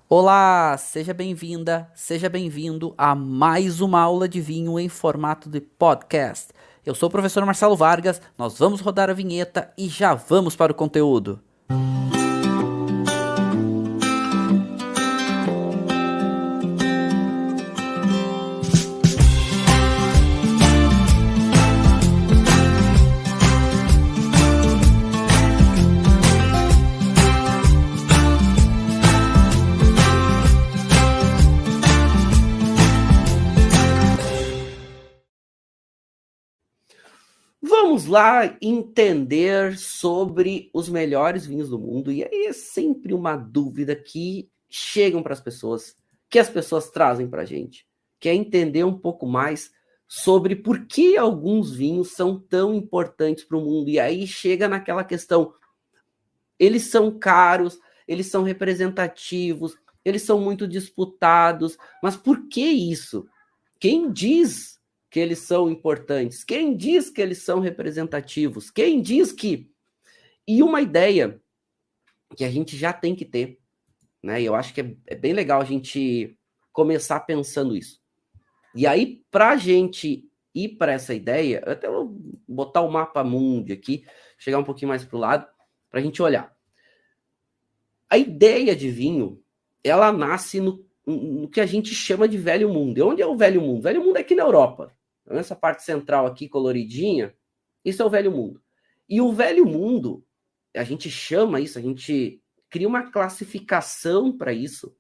Olá, seja bem-vinda, seja bem-vindo a mais uma aula de vinho em formato de podcast. Eu sou o professor Marcelo Vargas, nós vamos rodar a vinheta e já vamos para o conteúdo. Vamos lá entender sobre os melhores vinhos do mundo. E aí é sempre uma dúvida que chegam para as pessoas, que as pessoas trazem para a gente, que é entender um pouco mais sobre por que alguns vinhos são tão importantes para o mundo. E aí chega naquela questão, eles são caros, eles são representativos, eles são muito disputados, mas por que isso? Quem diz que eles são importantes? Quem diz que eles são representativos? Quem diz que... E uma ideia que a gente já tem que ter, né? E eu acho que é bem legal a gente começar pensando isso. E aí, para a gente ir para essa ideia, eu até vou botar o mapa mundi aqui, chegar um pouquinho mais para o lado, para a gente olhar. A ideia de vinho, ela nasce no que a gente chama de velho mundo. E onde é o velho mundo? O velho mundo é aqui na Europa. Nessa parte central aqui, coloridinha, isso é o velho mundo. E o velho mundo, a gente chama isso, a gente cria uma classificação para isso,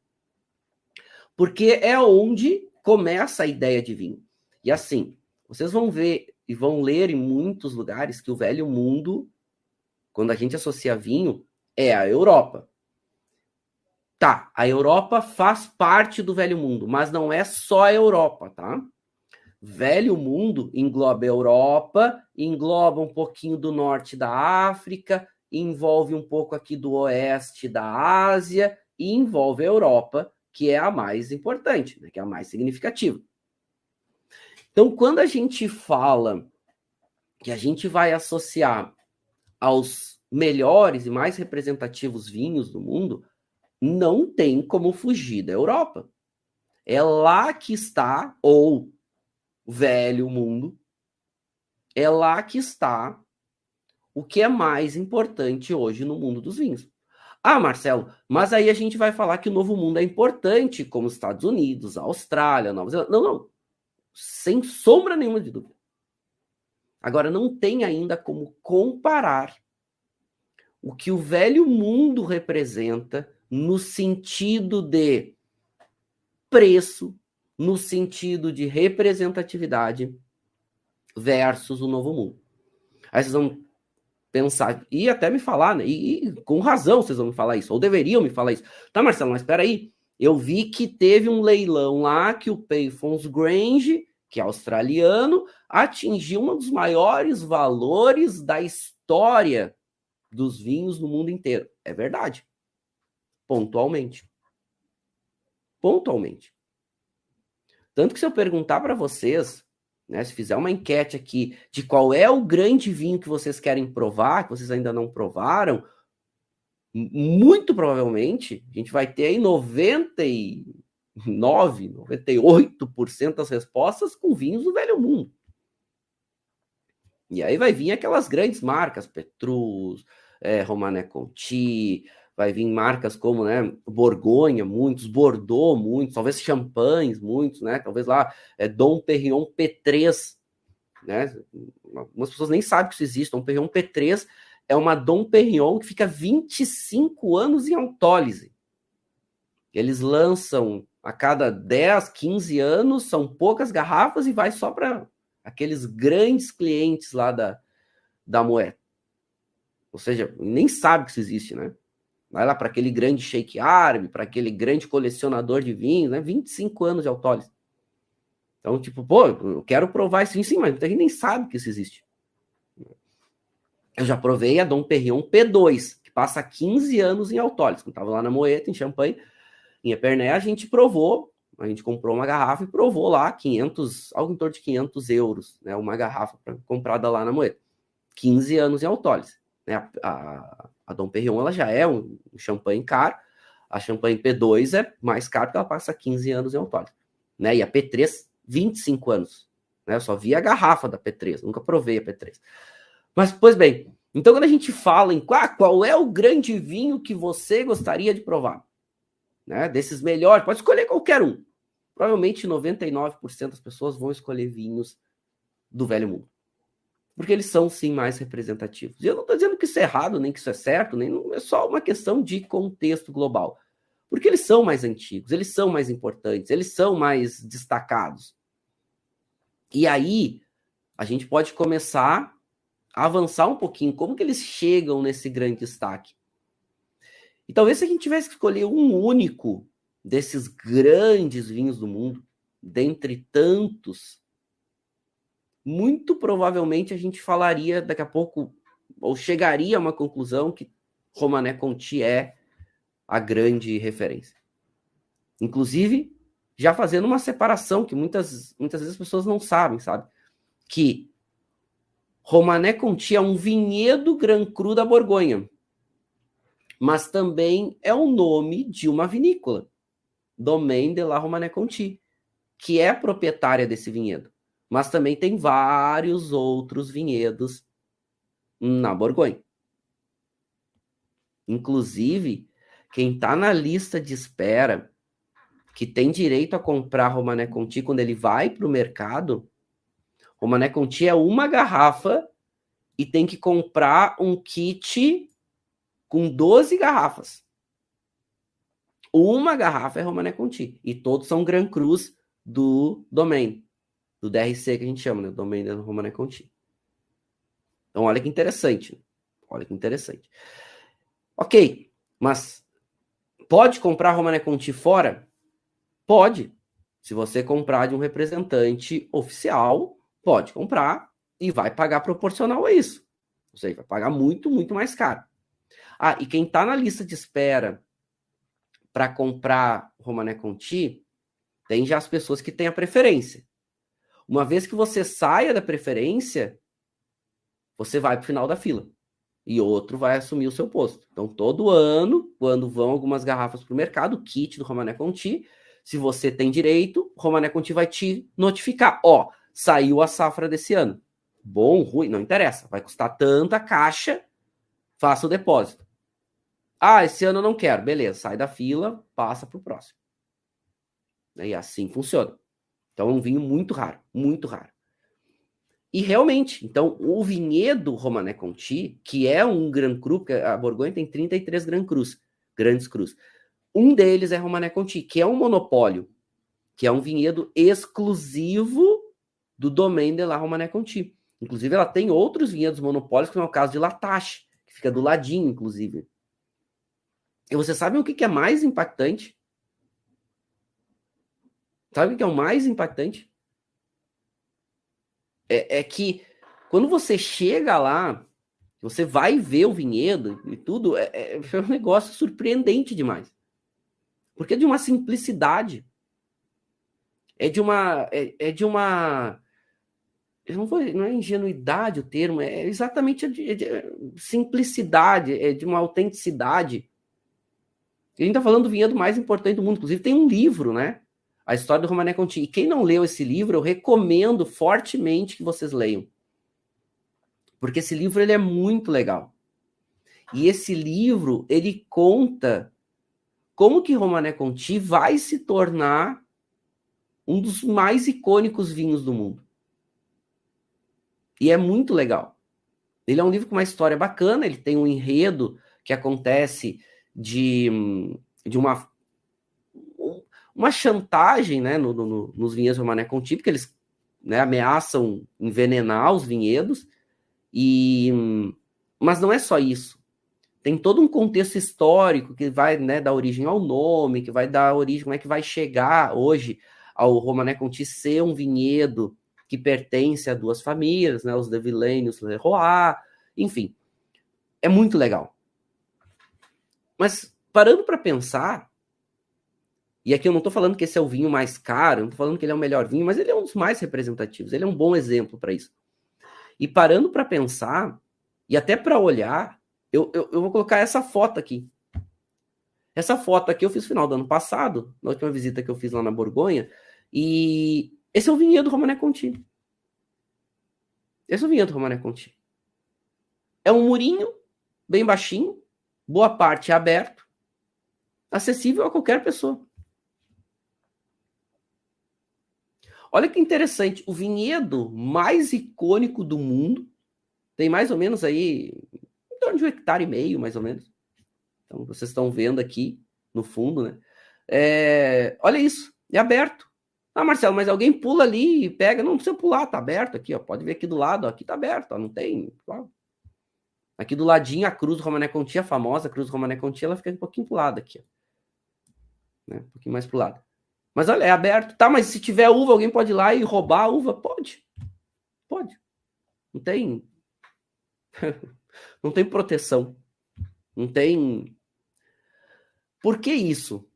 porque é onde começa a ideia de vinho. E assim, vocês vão ver e vão ler em muitos lugares que o velho mundo, quando a gente associa vinho, é a Europa. Tá, a Europa faz parte do velho mundo, mas não é só a Europa, tá? Velho mundo engloba a Europa, engloba um pouquinho do norte da África, envolve um pouco aqui do oeste da Ásia e envolve a Europa, que é a mais importante, né, que é a mais significativa. Então, quando a gente fala que a gente vai associar aos melhores e mais representativos vinhos do mundo, não tem como fugir da Europa. É lá que está, ou velho mundo, é lá que está o que é mais importante hoje no mundo dos vinhos. Ah, Marcelo, mas aí a gente vai falar que o novo mundo é importante, como os Estados Unidos, a Austrália, a Nova Zelândia. Não, não. Sem sombra nenhuma de dúvida. Agora, não tem ainda como comparar o que o velho mundo representa no sentido de preço, no sentido de representatividade versus o novo mundo. Aí vocês vão pensar, e até me falar, né? E com razão vocês vão me falar isso, ou deveriam me falar isso. Tá, Marcelo, mas espera aí. Eu vi que teve um leilão lá que o Payfon's Grange, que é australiano, atingiu um dos maiores valores da história dos vinhos no mundo inteiro. É verdade. Pontualmente. Pontualmente. Tanto que se eu perguntar para vocês, né, se fizer uma enquete aqui de qual é o grande vinho que vocês querem provar, que vocês ainda não provaram, muito provavelmente a gente vai ter aí 99, 98% das respostas com vinhos do velho mundo. E aí vai vir aquelas grandes marcas, Petrus, Romanée Conti, vai vir marcas como, né, Borgonha, muitos, Bordeaux, muitos, talvez Champagnes, muitos, né, talvez lá Dom Perignon P3, né, algumas pessoas nem sabem que isso existe. Dom Perignon P3 é uma Dom Perignon que fica 25 anos em autólise. Eles lançam a cada 10, 15 anos, são poucas garrafas e vai só para aqueles grandes clientes lá da Moët. Ou seja, nem sabe que isso existe, né? Vai lá para aquele grande sheik árabe, para aquele grande colecionador de vinhos, né? 25 anos de autólise. Então, tipo, pô, eu quero provar isso, sim, mas muita gente nem sabe que isso existe. Eu já provei a Dom Perignon P2, que passa 15 anos em autólise. Quando estava lá na Moët, em Champagne, em Epernay, a gente provou, a gente comprou uma garrafa e provou lá 500, algo em torno de 500 euros, né? Uma garrafa comprada lá na Moët. 15 anos em autólise. Né? A Dom Perignon, ela já é um champanhe caro. A champanhe P2 é mais cara porque ela passa 15 anos em autólise, né? E a P3, 25 anos. Né? Eu só vi a garrafa da P3, nunca provei a P3. Mas, pois bem, então quando a gente fala em qual é o grande vinho que você gostaria de provar, né? Desses melhores, pode escolher qualquer um. Provavelmente 99% das pessoas vão escolher vinhos do Velho Mundo. Porque eles são, sim, mais representativos. E eu não estou dizendo que isso é errado, nem que isso é certo, nem é só uma questão de contexto global. Porque eles são mais antigos, eles são mais importantes, eles são mais destacados. E aí, a gente pode começar a avançar um pouquinho. Como que eles chegam nesse grande destaque? E talvez se a gente tivesse que escolher um único desses grandes vinhos do mundo, dentre tantos, muito provavelmente a gente falaria daqui a pouco, ou chegaria a uma conclusão que Romanée Conti é a grande referência. Inclusive, já fazendo uma separação que muitas vezes as pessoas não sabem, sabe? Que Romanée Conti é um vinhedo Grand Cru da Borgonha, mas também é o nome de uma vinícola, Domaine de la Romanée Conti, que é proprietária desse vinhedo. Mas também tem vários outros vinhedos na Borgonha. Inclusive, quem está na lista de espera, que tem direito a comprar Romanée Conti quando ele vai para o mercado, Romanée Conti é uma garrafa e tem que comprar um kit com 12 garrafas. Uma garrafa é Romanée Conti. E todos são Grand Crus do Domaine. Do DRC que a gente chama, né? Domaine da Romanée Conti. Então, olha que interessante. Olha que interessante. Ok, mas pode comprar Romanée Conti fora? Pode. Se você comprar de um representante oficial, pode comprar e vai pagar proporcional a isso. Ou seja, vai pagar muito, muito mais caro. Ah, e quem está na lista de espera para comprar Romanée Conti, tem já as pessoas que têm a preferência. Uma vez que você saia da preferência, você vai para o final da fila. E outro vai assumir o seu posto. Então, todo ano, quando vão algumas garrafas para o mercado, o kit do Romanée Conti, se você tem direito, o Romanée Conti vai te notificar. Ó, saiu a safra desse ano. Bom, ruim, não interessa. Vai custar tanta caixa, faça o depósito. Ah, esse ano eu não quero. Beleza, sai da fila, passa para o próximo. E assim funciona. Então, é um vinho muito raro, muito raro. E realmente, então, o vinhedo Romanée Conti, que é um Grand Cru, porque a Borgonha tem 33 Grand Crus, grandes crus. Um deles é Romanée Conti, que é um monopólio, que é um vinhedo exclusivo do Domaine de la Romanée Conti. Inclusive, ela tem outros vinhedos monopólios, como é o caso de Latache, que fica do ladinho, inclusive. E você sabe o que é mais impactante? Sabe o que é o mais impactante? É que quando você chega lá, você vai ver o vinhedo e tudo, é um negócio surpreendente demais. Porque é de uma simplicidade. É de uma. Não é ingenuidade o termo, é exatamente de simplicidade, é de uma autenticidade. A gente está falando do vinhedo mais importante do mundo. Inclusive, tem um livro, né? A História do Romanée Conti. E quem não leu esse livro, eu recomendo fortemente que vocês leiam. Porque esse livro ele é muito legal. E esse livro, ele conta como que Romanée Conti vai se tornar um dos mais icônicos vinhos do mundo. E é muito legal. Ele é um livro com uma história bacana, ele tem um enredo que acontece de uma chantagem, né, nos vinhedos Romanée Conti, porque eles, né, ameaçam envenenar os vinhedos, mas não é só isso. Tem todo um contexto histórico que vai, né, dar origem ao nome, que vai dar origem, como é que vai chegar hoje ao Romanée Conti ser um vinhedo que pertence a duas famílias, né, os de Villaine e os Leroy, enfim. É muito legal. Mas, parando para pensar, e aqui eu não estou falando que esse é o vinho mais caro, não estou falando que ele é o melhor vinho, mas ele é um dos mais representativos, ele é um bom exemplo para isso. E parando para pensar, e até para olhar, eu vou colocar essa foto aqui. Essa foto aqui eu fiz no final do ano passado, na última visita que eu fiz lá na Borgonha, e esse é o vinhedo Romanée Conti. Esse é o vinhedo Romanée Conti. É um murinho, bem baixinho, boa parte aberto, acessível a qualquer pessoa. Olha que interessante, o vinhedo mais icônico do mundo tem mais ou menos aí, em torno de 1,5 hectares, mais ou menos. Então, vocês estão vendo aqui no fundo, né? Olha isso, é aberto. Ah, Marcelo, mas alguém pula ali e pega. Não precisa pular, tá aberto aqui, ó. Pode ver aqui do lado, ó. Aqui tá aberto, ó. Não tem. Ó. Aqui do ladinho, a cruz Romanée Conti, a famosa cruz Romanée Conti, ela fica um pouquinho pro lado aqui, ó. Né? Um pouquinho mais pro lado. Mas olha, é aberto. Tá, mas se tiver uva, alguém pode ir lá e roubar a uva? Pode. Pode. Não tem. Não tem proteção. Não tem. Por que isso?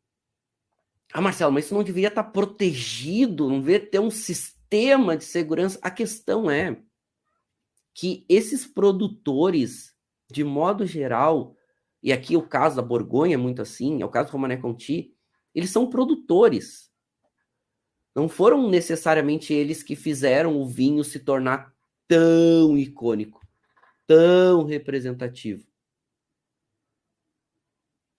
Ah, Marcelo, mas isso não deveria estar protegido, não deveria ter um sistema de segurança. A questão é que esses produtores, de modo geral, e aqui o caso da Borgonha é muito assim, é o caso do Romanée Conti, eles são produtores. Não foram necessariamente eles que fizeram o vinho se tornar tão icônico, tão representativo.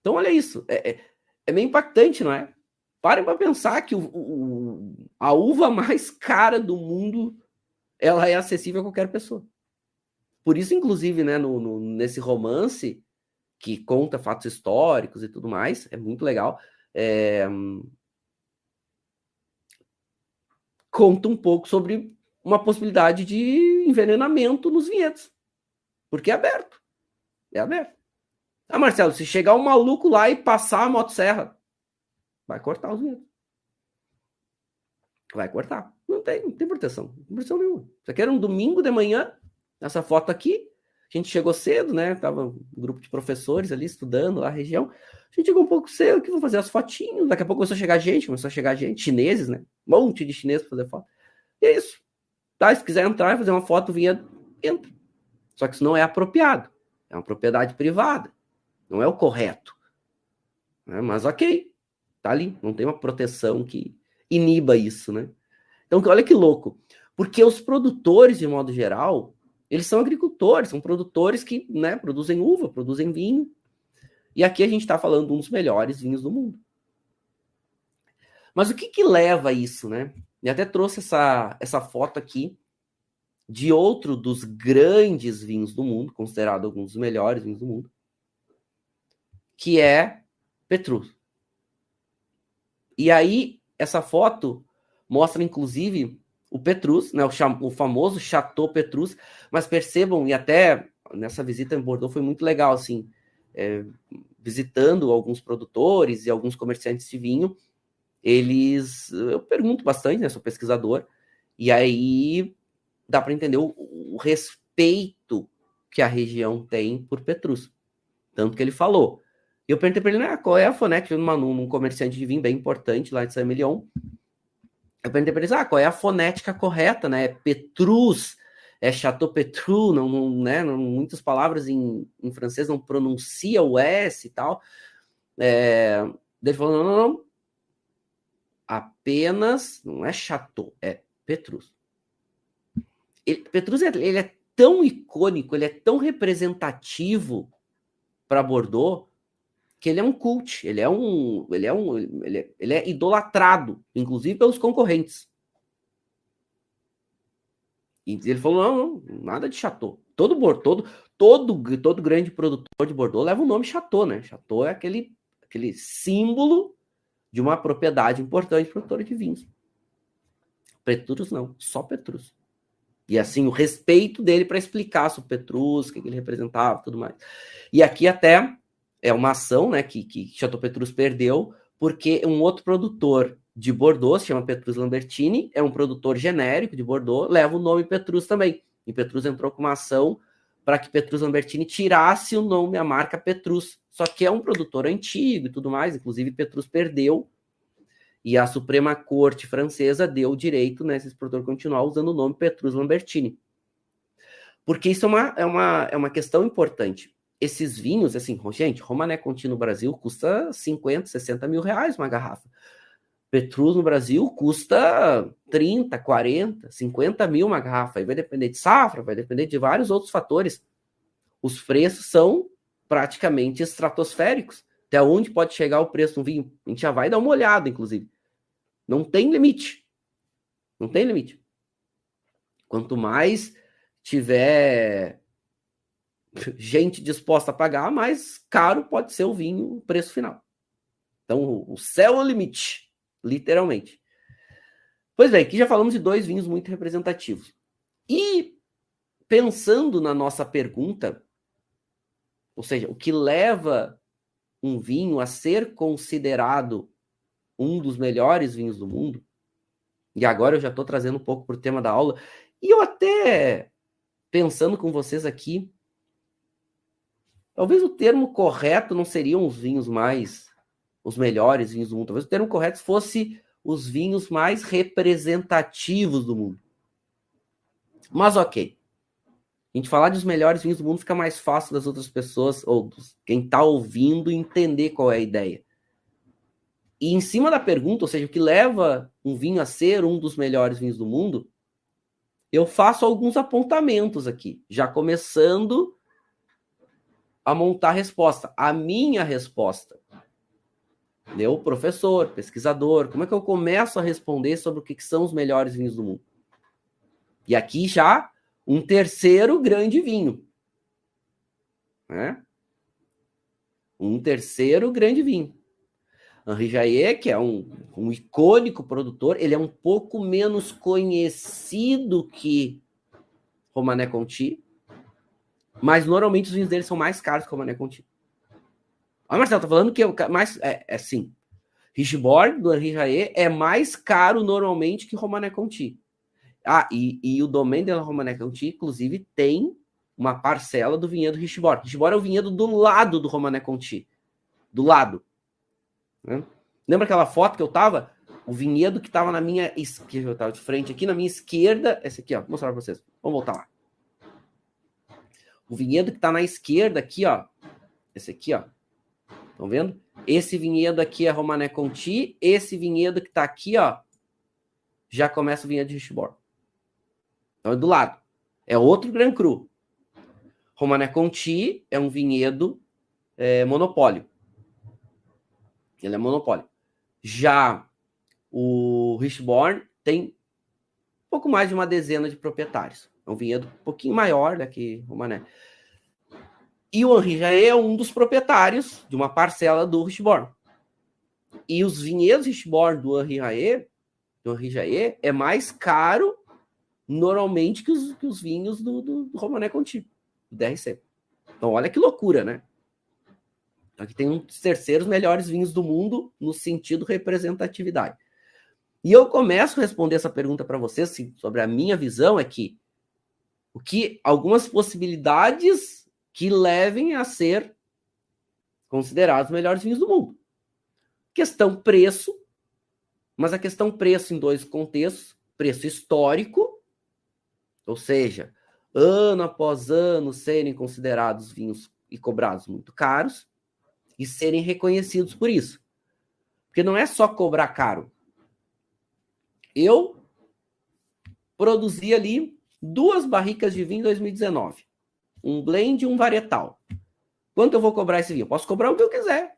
Então, olha isso. É meio impactante, não é? Parem para pensar que a uva mais cara do mundo, ela é acessível a qualquer pessoa. Por isso, inclusive, né, nesse romance, que conta fatos históricos e tudo mais, é muito legal, conta um pouco sobre uma possibilidade de envenenamento nos vinhedos. Porque é aberto. É aberto. Ah, Marcelo, se chegar um maluco lá e passar a motosserra, vai cortar os vinhedos. Vai cortar. Não tem proteção. Não tem proteção nenhuma. Isso aqui era um domingo de manhã, essa foto aqui. A gente chegou cedo, né? Tava um grupo de professores ali estudando lá a região. A gente chegou um pouco cedo, que vão fazer as fotinhos. Daqui a pouco começou a chegar gente, chineses, né? Um monte de chineses para fazer foto. E é isso. Tá, se quiser entrar e fazer uma foto, entra. Só que isso não é apropriado. É uma propriedade privada. Não é o correto. Mas ok. Tá ali. Não tem uma proteção que iniba isso, né? Então, olha que louco. Porque os produtores, de modo geral, eles são agricultores, são produtores que, né, produzem uva, produzem vinho. E aqui a gente está falando de um dos melhores vinhos do mundo. Mas o que leva a isso, né? E até trouxe essa foto aqui de outro dos grandes vinhos do mundo, considerado alguns dos melhores vinhos do mundo, que é Petrus. E aí, essa foto mostra, inclusive, o Petrus, né, o famoso Chateau Petrus, mas percebam, e até nessa visita em Bordeaux foi muito legal, assim, visitando alguns produtores e alguns comerciantes de vinho, eu pergunto bastante, né, sou pesquisador, e aí dá para entender o respeito que a região tem por Petrus. Tanto que ele falou. Eu perguntei para ele, qual é a fonética, num comerciante de vinho bem importante lá de Saint-Emilion. Eu perguntei para eles, qual é a fonética correta, né? Petrus, Chateau Petrus, né? Muitas palavras em francês não pronuncia o S e tal. Ele falou, não. Apenas, não é Chateau, é Petrus. Petrus, ele é tão icônico, ele é tão representativo para Bordeaux, que ele é um cult, ele é idolatrado, inclusive pelos concorrentes. E ele falou, não, nada de Chateau. Todo grande produtor de Bordeaux leva o nome Chateau, né? Chateau é aquele símbolo de uma propriedade importante produtora de vinhos. Petrus não, só Petrus. E assim, o respeito dele para explicar sobre Petrus, o que ele representava e tudo mais. E aqui até é uma ação, né, que Chateau Petrus perdeu, porque um outro produtor de Bordeaux, se chama Petrus Lambertini, é um produtor genérico de Bordeaux, leva o nome Petrus também. E Petrus entrou com uma ação para que Petrus Lambertini tirasse o nome, a marca Petrus. Só que é um produtor antigo e tudo mais, inclusive Petrus perdeu, e a Suprema Corte Francesa deu o direito, né, esse produtor continuar usando o nome Petrus Lambertini. Porque isso é uma questão importante. esses vinhos, assim, gente, Romané Conti no Brasil custa 50, 60 mil reais uma garrafa. Petrus no Brasil custa 30, 40, 50 mil uma garrafa. Aí vai depender de safra, vai depender de vários outros fatores. Os preços são praticamente estratosféricos. Até onde pode chegar o preço do vinho? A gente já vai dar uma olhada, inclusive. Não tem limite. Não tem limite. Quanto mais tiver gente disposta a pagar, mais caro pode ser o vinho, o preço final. Então, o céu é o limite, literalmente. Pois bem, aqui já falamos de 2 vinhos muito representativos. E pensando na nossa pergunta, ou seja, o que leva um vinho a ser considerado um dos melhores vinhos do mundo, e agora eu já estou trazendo um pouco para o tema da aula, e eu até, pensando com vocês aqui, talvez o termo correto não seriam os melhores vinhos do mundo, talvez o termo correto fosse os vinhos mais representativos do mundo. Mas ok, a gente falar dos melhores vinhos do mundo fica mais fácil das outras pessoas, ou quem está ouvindo, entender qual é a ideia. E em cima da pergunta, ou seja, o que leva um vinho a ser um dos melhores vinhos do mundo, eu faço alguns apontamentos aqui, já começando a montar a resposta. A minha resposta. Eu, professor, pesquisador, como é que eu começo a responder sobre o que são os melhores vinhos do mundo? E aqui já um terceiro grande vinho. Né? Um terceiro grande vinho. Henri Jayer, que é um icônico produtor, ele é um pouco menos conhecido que Romanée Conti, mas normalmente os vinhos dele são mais caros que Romanée Conti. Ah, Marcelo, tá falando que é sim. Richebourg, do Henri Jayer, é mais caro normalmente que Romanée Conti. Ah, e o Domaine de la Romanée Conti, inclusive, tem uma parcela do vinhedo Richebourg. Richebourg é o vinhedo do lado do Romanée Conti. Do lado. Né? Lembra aquela foto que eu tava? O vinhedo que tava na minha esquerda, eu tava de frente aqui, na minha esquerda, esse aqui, ó, vou mostrar pra vocês. Vamos voltar lá. O vinhedo que tá na esquerda aqui, ó, esse aqui, ó, estão vendo? Esse vinhedo aqui é Romanée Conti, esse vinhedo que tá aqui, ó, já começa o vinhedo de Richebourg. Então é do lado. É outro Grand Cru. Romanée Conti é um vinhedo monopólio. Ele é monopólio. Já o Richebourg tem um pouco mais de uma dezena de proprietários. É um vinhedo um pouquinho maior do que o Romanée. E o Henri Jayer é um dos proprietários de uma parcela do Richebourg. E os vinhedos Richebourg do Henri Jayer é mais caro normalmente que os vinhos do Romanée Conti, do DRC. Então olha que loucura, né? Aqui tem um dos terceiros melhores vinhos do mundo no sentido representatividade. E eu começo a responder essa pergunta para vocês assim, sobre a minha visão é que algumas possibilidades que levem a ser considerados os melhores vinhos do mundo. Questão preço, mas a questão preço em 2 contextos. Preço histórico, ou seja, ano após ano serem considerados vinhos e cobrados muito caros e serem reconhecidos por isso. Porque não é só cobrar caro. Eu produzi ali 2 barricas de vinho em 2019. Um blend e um varietal. Quanto eu vou cobrar esse vinho? Eu posso cobrar o que eu quiser.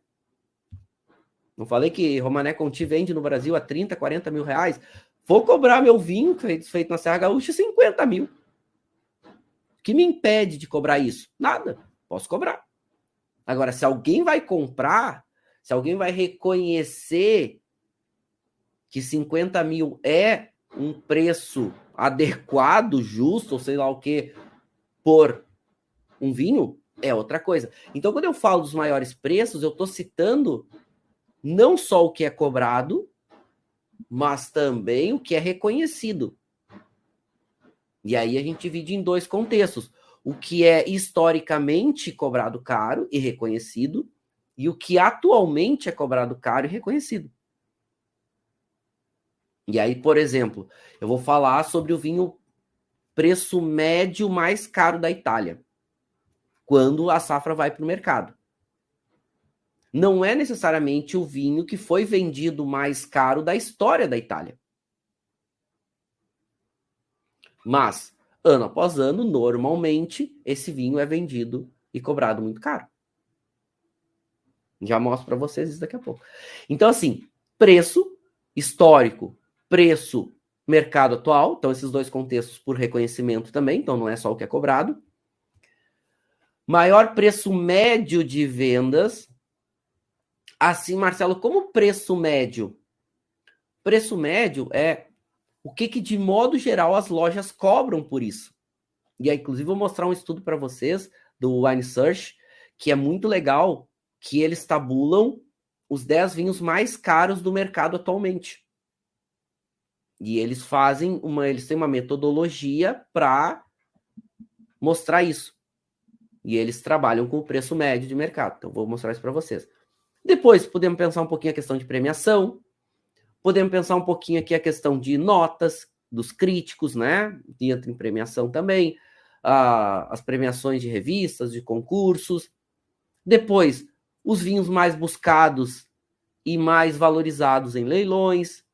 Não falei que Romanée Conti vende no Brasil a 30, 40 mil reais? Vou cobrar meu vinho feito na Serra Gaúcha 50 mil. O que me impede de cobrar isso? Nada. Posso cobrar. Agora, se alguém vai comprar, se alguém vai reconhecer que 50 mil é um preço adequado, justo, ou sei lá o que, por um vinho, é outra coisa. Então, quando eu falo dos maiores preços, eu estou citando não só o que é cobrado, mas também o que é reconhecido. E aí a gente divide em 2 contextos. O que é historicamente cobrado caro e reconhecido, e o que atualmente é cobrado caro e reconhecido. E aí, por exemplo, eu vou falar sobre o vinho preço médio mais caro da Itália. quando a safra vai para o mercado. Não é necessariamente o vinho que foi vendido mais caro da história da Itália. Mas, ano após ano, normalmente, esse vinho é vendido e cobrado muito caro. Já mostro para vocês isso daqui a pouco. Então, assim, preço histórico, preço mercado atual, então esses dois contextos por reconhecimento também, então não é só o que é cobrado. Maior preço médio de vendas. Assim, Marcelo, como preço médio? Preço médio é o que de modo geral as lojas cobram por isso. E aí, inclusive, vou mostrar um estudo para vocês do Wine Search, que é muito legal, que eles tabulam os 10 vinhos mais caros do mercado atualmente. E eles eles têm uma metodologia para mostrar isso. E eles trabalham com o preço médio de mercado. Então, vou mostrar isso para vocês. Depois, podemos pensar um pouquinho a questão de premiação. Podemos pensar um pouquinho aqui a questão de notas dos críticos, né? Entra em premiação também. As premiações de revistas, de concursos. Depois, os vinhos mais buscados e mais valorizados em leilões.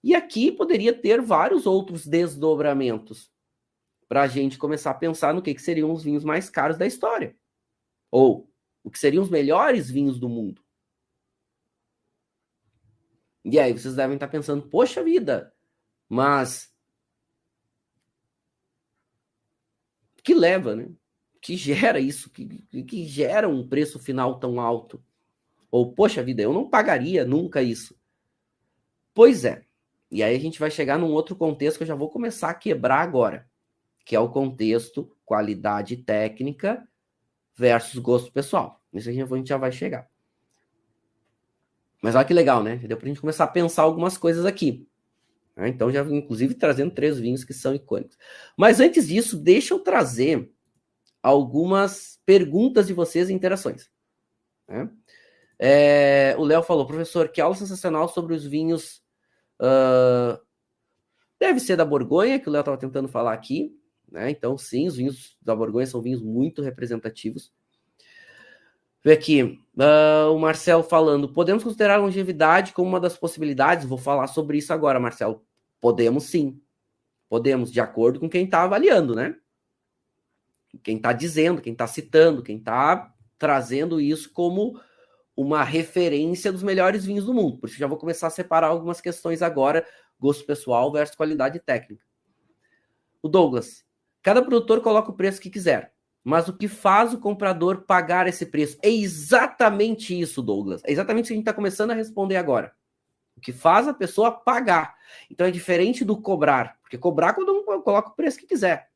E aqui poderia ter vários outros desdobramentos para a gente começar a pensar no que seriam os vinhos mais caros da história. Ou o que seriam os melhores vinhos do mundo. E aí vocês devem estar pensando, poxa vida, mas que leva, né? Que gera isso, que gera um preço final tão alto? Ou, poxa vida, eu não pagaria nunca isso. Pois é. E aí a gente vai chegar num outro contexto que eu já vou começar a quebrar agora, que é o contexto qualidade técnica versus gosto pessoal. Isso a gente já vai chegar. Mas olha que legal, né? Deu pra gente começar a pensar algumas coisas aqui. Então já vim, inclusive, trazendo 3 vinhos que são icônicos. Mas antes disso, deixa eu trazer algumas perguntas de vocês e interações. Né? O Léo falou, professor, que aula sensacional sobre os vinhos. Deve ser da Borgonha, que o Léo estava tentando falar aqui. Né? Então, sim, os vinhos da Borgonha são vinhos muito representativos. Vê aqui, o Marcelo falando, podemos considerar a longevidade como uma das possibilidades? Vou falar sobre isso agora, Marcelo. Podemos sim. Podemos, de acordo com quem está avaliando, né? Quem está dizendo, quem está citando, quem está trazendo isso como uma referência dos melhores vinhos do mundo. Por isso já vou começar a separar algumas questões agora, gosto pessoal versus qualidade técnica. O Douglas, cada produtor coloca o preço que quiser. Mas o que faz o comprador pagar esse preço? É exatamente isso, Douglas. É exatamente isso que a gente está começando a responder agora. O que faz a pessoa pagar. Então é diferente do cobrar. Porque cobrar quando um coloca o preço que quiser.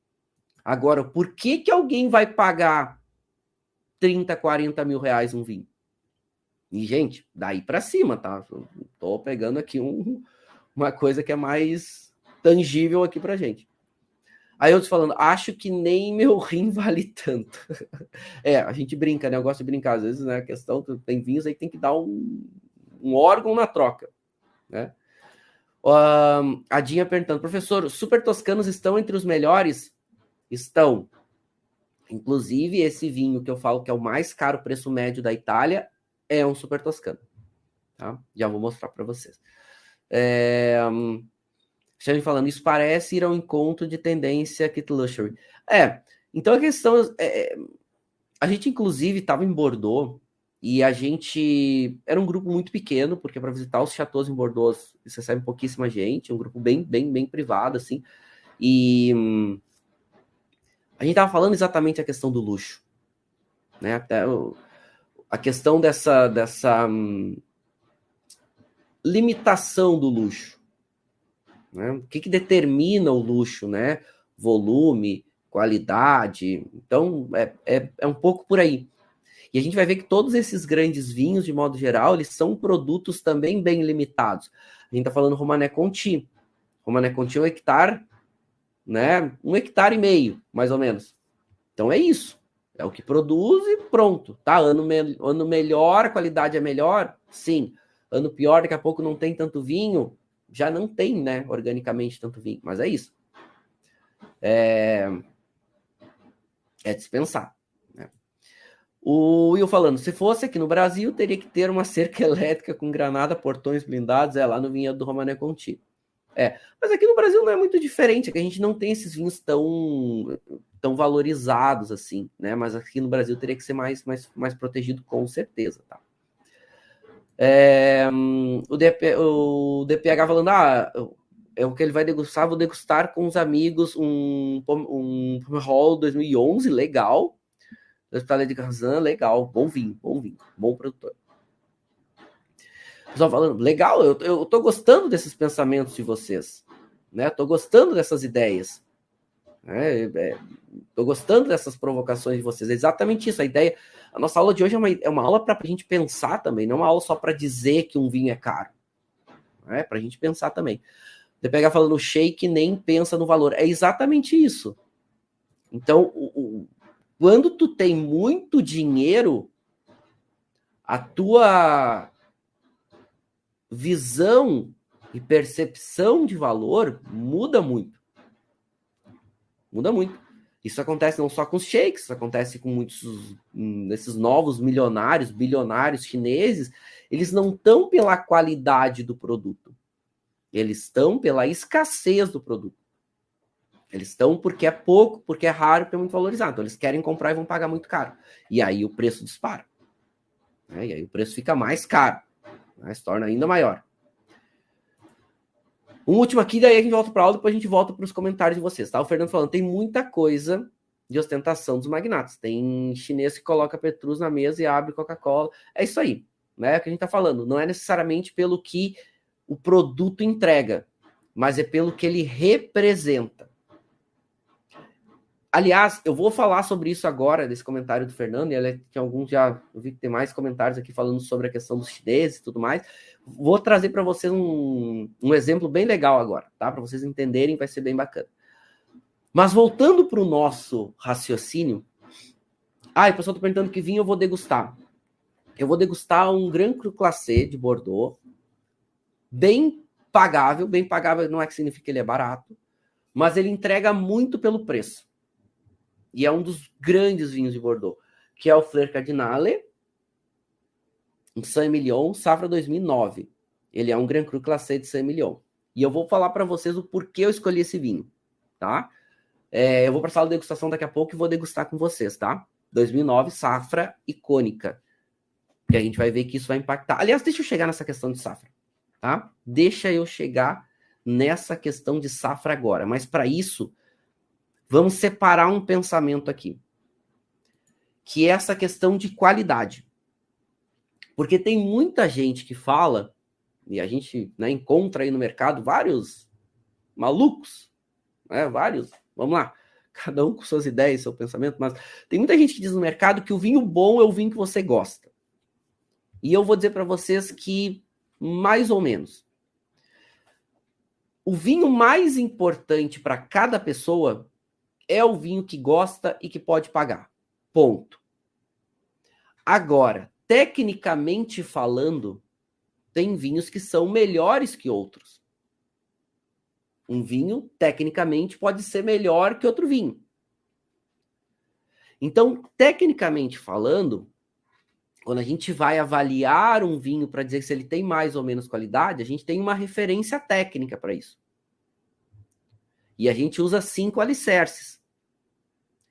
Agora, por que alguém vai pagar 30, 40 mil reais um vinho? E, gente, daí para cima, tá? Tô pegando aqui uma coisa que é mais tangível aqui pra gente. Aí outros falando, acho que nem meu rim vale tanto. A gente brinca, né? Eu gosto de brincar. Às vezes, né? A questão tem vinhos aí que tem que dar um órgão na troca, né? A Dinha perguntando, professor, os super toscanos estão entre os melhores? Estão. Inclusive, esse vinho que eu falo que é o mais caro preço médio da Itália é um super toscano. Tá? Já vou mostrar para vocês. Estamos falando, isso parece ir ao encontro de tendência Kit Luxury. Então a questão a gente inclusive estava em Bordeaux e a gente era um grupo muito pequeno, porque para visitar os chateaus em Bordeaux você recebe pouquíssima gente, um grupo bem privado, assim, e a gente estava falando exatamente a questão do luxo, né? Até a questão dessa limitação do luxo. Né? O que determina o luxo, né? Volume, qualidade. Então, é um pouco por aí. E a gente vai ver que todos esses grandes vinhos, de modo geral, eles são produtos também bem limitados. A gente está falando Romanée Conti. Romanée Conti é 1 hectare, né? 1,5 hectares, mais ou menos. Então, é isso. É o que produz e pronto. Tá? Ano melhor, a qualidade é melhor? Sim. Ano pior, daqui a pouco não tem tanto vinho? Já não tem, né, organicamente tanto vinho, mas é isso. É dispensar. O Will falando, se fosse aqui no Brasil, teria que ter uma cerca elétrica com granada, portões blindados, lá no vinhedo do Romané Conti. Mas aqui no Brasil não é muito diferente, é que a gente não tem esses vinhos tão valorizados assim, né? Mas aqui no Brasil teria que ser mais protegido, com certeza, tá? O DPH falando, é o que ele vai degustar, vou degustar com os amigos um Pomerol 2011, legal. Hospital de Kazan, legal, bom vinho, bom produtor. Pessoal falando, legal, eu tô gostando desses pensamentos de vocês, né? Tô gostando dessas ideias, tô gostando dessas provocações de vocês. É exatamente isso, a ideia. A nossa aula de hoje é uma aula para a gente pensar também, não é uma aula só para dizer que um vinho é caro, né? Para a gente pensar também. Você pega falando o shake nem pensa no valor, é exatamente isso. Então, quando tu tem muito dinheiro, a tua visão e percepção de valor muda muito. Muda muito. Isso acontece não só com os sheiks, isso acontece com muitos desses novos milionários, bilionários chineses. Eles não estão pela qualidade do produto. Eles estão pela escassez do produto. Eles estão porque é pouco, porque é raro, porque é muito valorizado. Então, eles querem comprar e vão pagar muito caro. E aí o preço dispara. E aí o preço fica mais caro. Se torna ainda maior. Um último aqui, daí a gente volta para a aula, depois a gente volta para os comentários de vocês, tá? O Fernando falando, tem muita coisa de ostentação dos magnatas. Tem chinês que coloca Petrus na mesa e abre Coca-Cola. É isso aí, né? É o que a gente tá falando. Não é necessariamente pelo que o produto entrega, mas é pelo que ele representa. Aliás, eu vou falar sobre isso agora, desse comentário do Fernando, e tem alguns já, eu vi que tem mais comentários aqui falando sobre a questão dos chineses e tudo mais. Vou trazer para vocês um exemplo bem legal agora, tá? Para vocês entenderem, vai ser bem bacana. Mas voltando para o nosso raciocínio, o pessoal está perguntando que vinho eu vou degustar. Eu vou degustar um Grand Cru Classé de Bordeaux, bem pagável não é que significa que ele é barato, mas ele entrega muito pelo preço. E é um dos grandes vinhos de Bordeaux, que é o Fleur Cardinale, um Saint-Emilion, safra 2009. Ele é um Grand Cru Classé de Saint-Emilion. E eu vou falar para vocês o porquê eu escolhi esse vinho, tá? Eu vou para a sala de degustação daqui a pouco e vou degustar com vocês, tá? 2009, safra icônica. Que a gente vai ver que isso vai impactar. Aliás, deixa eu chegar nessa questão de safra, tá? Deixa eu chegar nessa questão de safra agora. Mas para isso, vamos separar um pensamento aqui, que é essa questão de qualidade. Porque tem muita gente que fala, e a gente, né, encontra aí no mercado vários malucos, né, vários, vamos lá, cada um com suas ideias, seu pensamento, mas tem muita gente que diz no mercado que o vinho bom é o vinho que você gosta. E eu vou dizer para vocês que, mais ou menos, o vinho mais importante para cada pessoa é o vinho que gosta e que pode pagar. Ponto. Agora, tecnicamente falando, tem vinhos que são melhores que outros. Um vinho, tecnicamente, pode ser melhor que outro vinho. Então, tecnicamente falando, quando a gente vai avaliar um vinho para dizer se ele tem mais ou menos qualidade, a gente tem uma referência técnica para isso. E a gente usa 5 alicerces.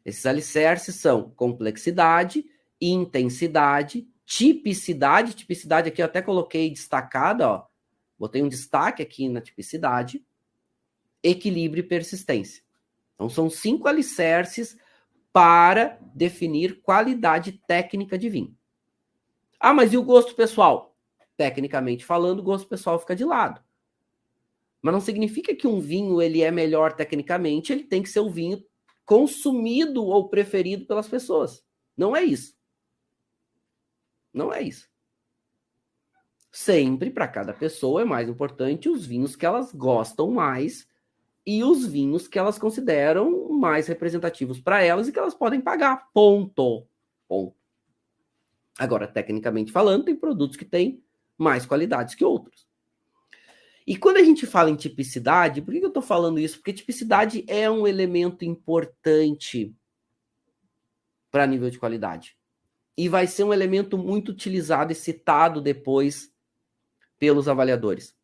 Esses alicerces são complexidade, intensidade, tipicidade. Tipicidade aqui eu até coloquei destacada, ó. Botei um destaque aqui na tipicidade. Equilíbrio e persistência. Então, são 5 alicerces para definir qualidade técnica de vinho. Mas e o gosto pessoal? Tecnicamente falando, o gosto pessoal fica de lado. Mas não significa que um vinho ele é melhor tecnicamente, ele tem que ser o vinho consumido ou preferido pelas pessoas. Não é isso. Não é isso. Sempre, para cada pessoa, é mais importante os vinhos que elas gostam mais e os vinhos que elas consideram mais representativos para elas e que elas podem pagar. Ponto. Ponto. Agora, tecnicamente falando, tem produtos que têm mais qualidades que outros. E quando a gente fala em tipicidade, por que eu estou falando isso? Porque tipicidade é um elemento importante para nível de qualidade. e vai ser um elemento muito utilizado e citado depois pelos avaliadores.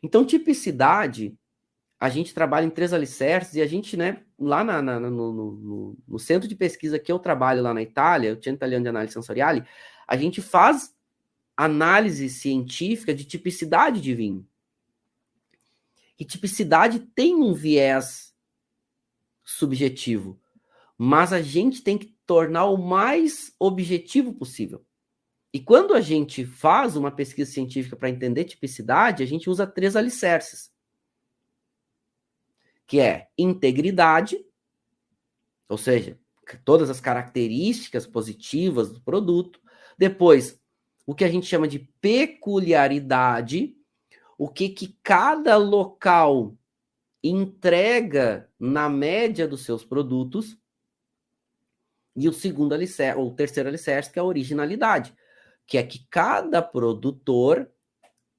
Então, tipicidade, a gente trabalha em 3 alicerces e a gente, né, lá no centro de pesquisa que eu trabalho lá na Itália, o Centro Italiano de Análise Sensoriale, a gente faz análise científica de tipicidade de vinho. E tipicidade tem um viés subjetivo, mas a gente tem que tornar o mais objetivo possível. E quando a gente faz uma pesquisa científica para entender tipicidade, a gente usa 3 alicerces, que é integridade, ou seja, todas as características positivas do produto. Depois, o que a gente chama de peculiaridade, o que cada local entrega na média dos seus produtos. E o segundo alicerce, ou o terceiro alicerce, que é a originalidade, que é que cada produtor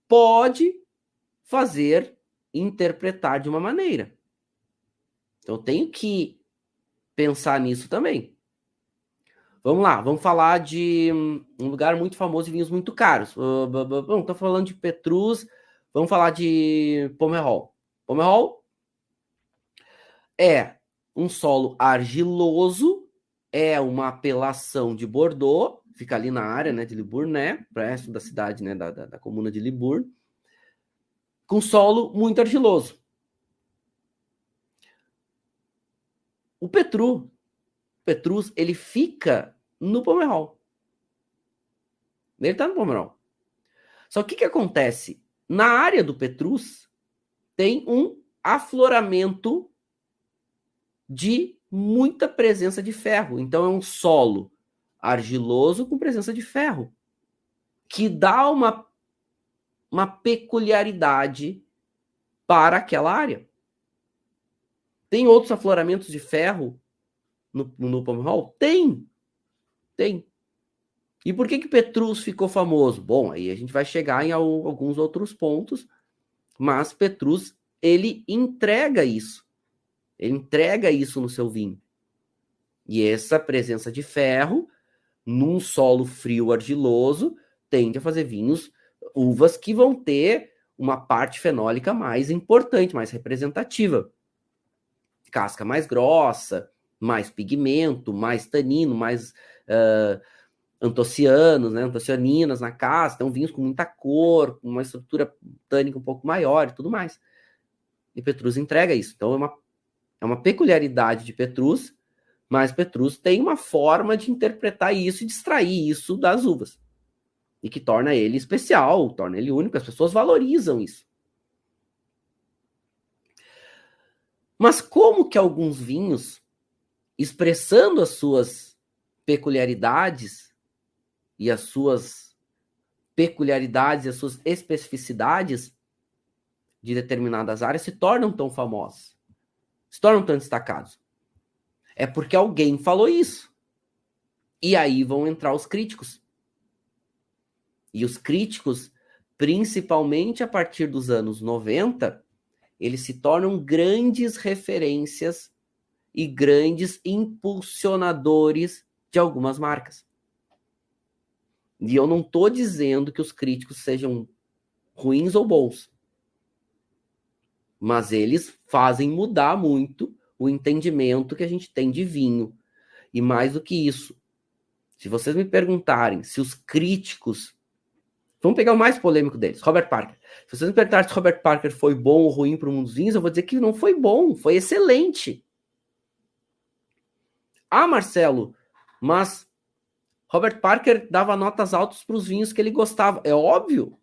pode fazer, interpretar de uma maneira. Então, eu tenho que pensar nisso também. Vamos lá, vamos falar de um lugar muito famoso e vinhos muito caros. Estou falando de Petrus, vamos falar de Pomerol. Pomerol é um solo argiloso, é uma apelação de Bordeaux, fica ali na área, né, de Libournais, perto da cidade, né, da comuna de Libourne, com solo muito argiloso. O Petrus, ele fica no Pomerol. Ele está no Pomerol. Só que o que acontece? Na área do Petrus tem um afloramento de muita presença de ferro. Então é um solo argiloso com presença de ferro, que dá uma peculiaridade para aquela área. Tem outros afloramentos de ferro no Pomerol? Tem. E por que Petrus ficou famoso? Bom, aí a gente vai chegar em alguns outros pontos, mas Petrus, ele entrega isso. Ele entrega isso no seu vinho. E essa presença de ferro, num solo frio argiloso, tende a fazer vinhos, uvas que vão ter uma parte fenólica mais importante, mais representativa. Casca mais grossa, mais pigmento, mais tanino, mais antocianos, né, antocianinas na casca. Então, vinhos com muita cor, com uma estrutura tânica um pouco maior e tudo mais. E Petrus entrega isso. Então, é uma peculiaridade de Petrus, mas Petrus tem uma forma de interpretar isso e de extrair isso das uvas. E que torna ele especial, torna ele único. As pessoas valorizam isso. Mas como que alguns vinhos, expressando as suas peculiaridades e as suas especificidades de determinadas áreas, se tornam tão famosos, se tornam tão destacados? É porque alguém falou isso. E aí vão entrar os críticos. E os críticos, principalmente a partir dos anos 90, eles se tornam grandes referências e grandes impulsionadores de algumas marcas. E eu não estou dizendo que os críticos sejam ruins ou bons, mas eles fazem mudar muito o entendimento que a gente tem de vinho. E mais do que isso, se vocês me perguntarem se os críticos... Vamos pegar o mais polêmico deles, Robert Parker. Se vocês me perguntarem se Robert Parker foi bom ou ruim para o mundo dos vinhos, eu vou dizer que não foi bom, foi excelente. Ah, Marcelo, mas Robert Parker dava notas altas para os vinhos que ele gostava. É óbvio.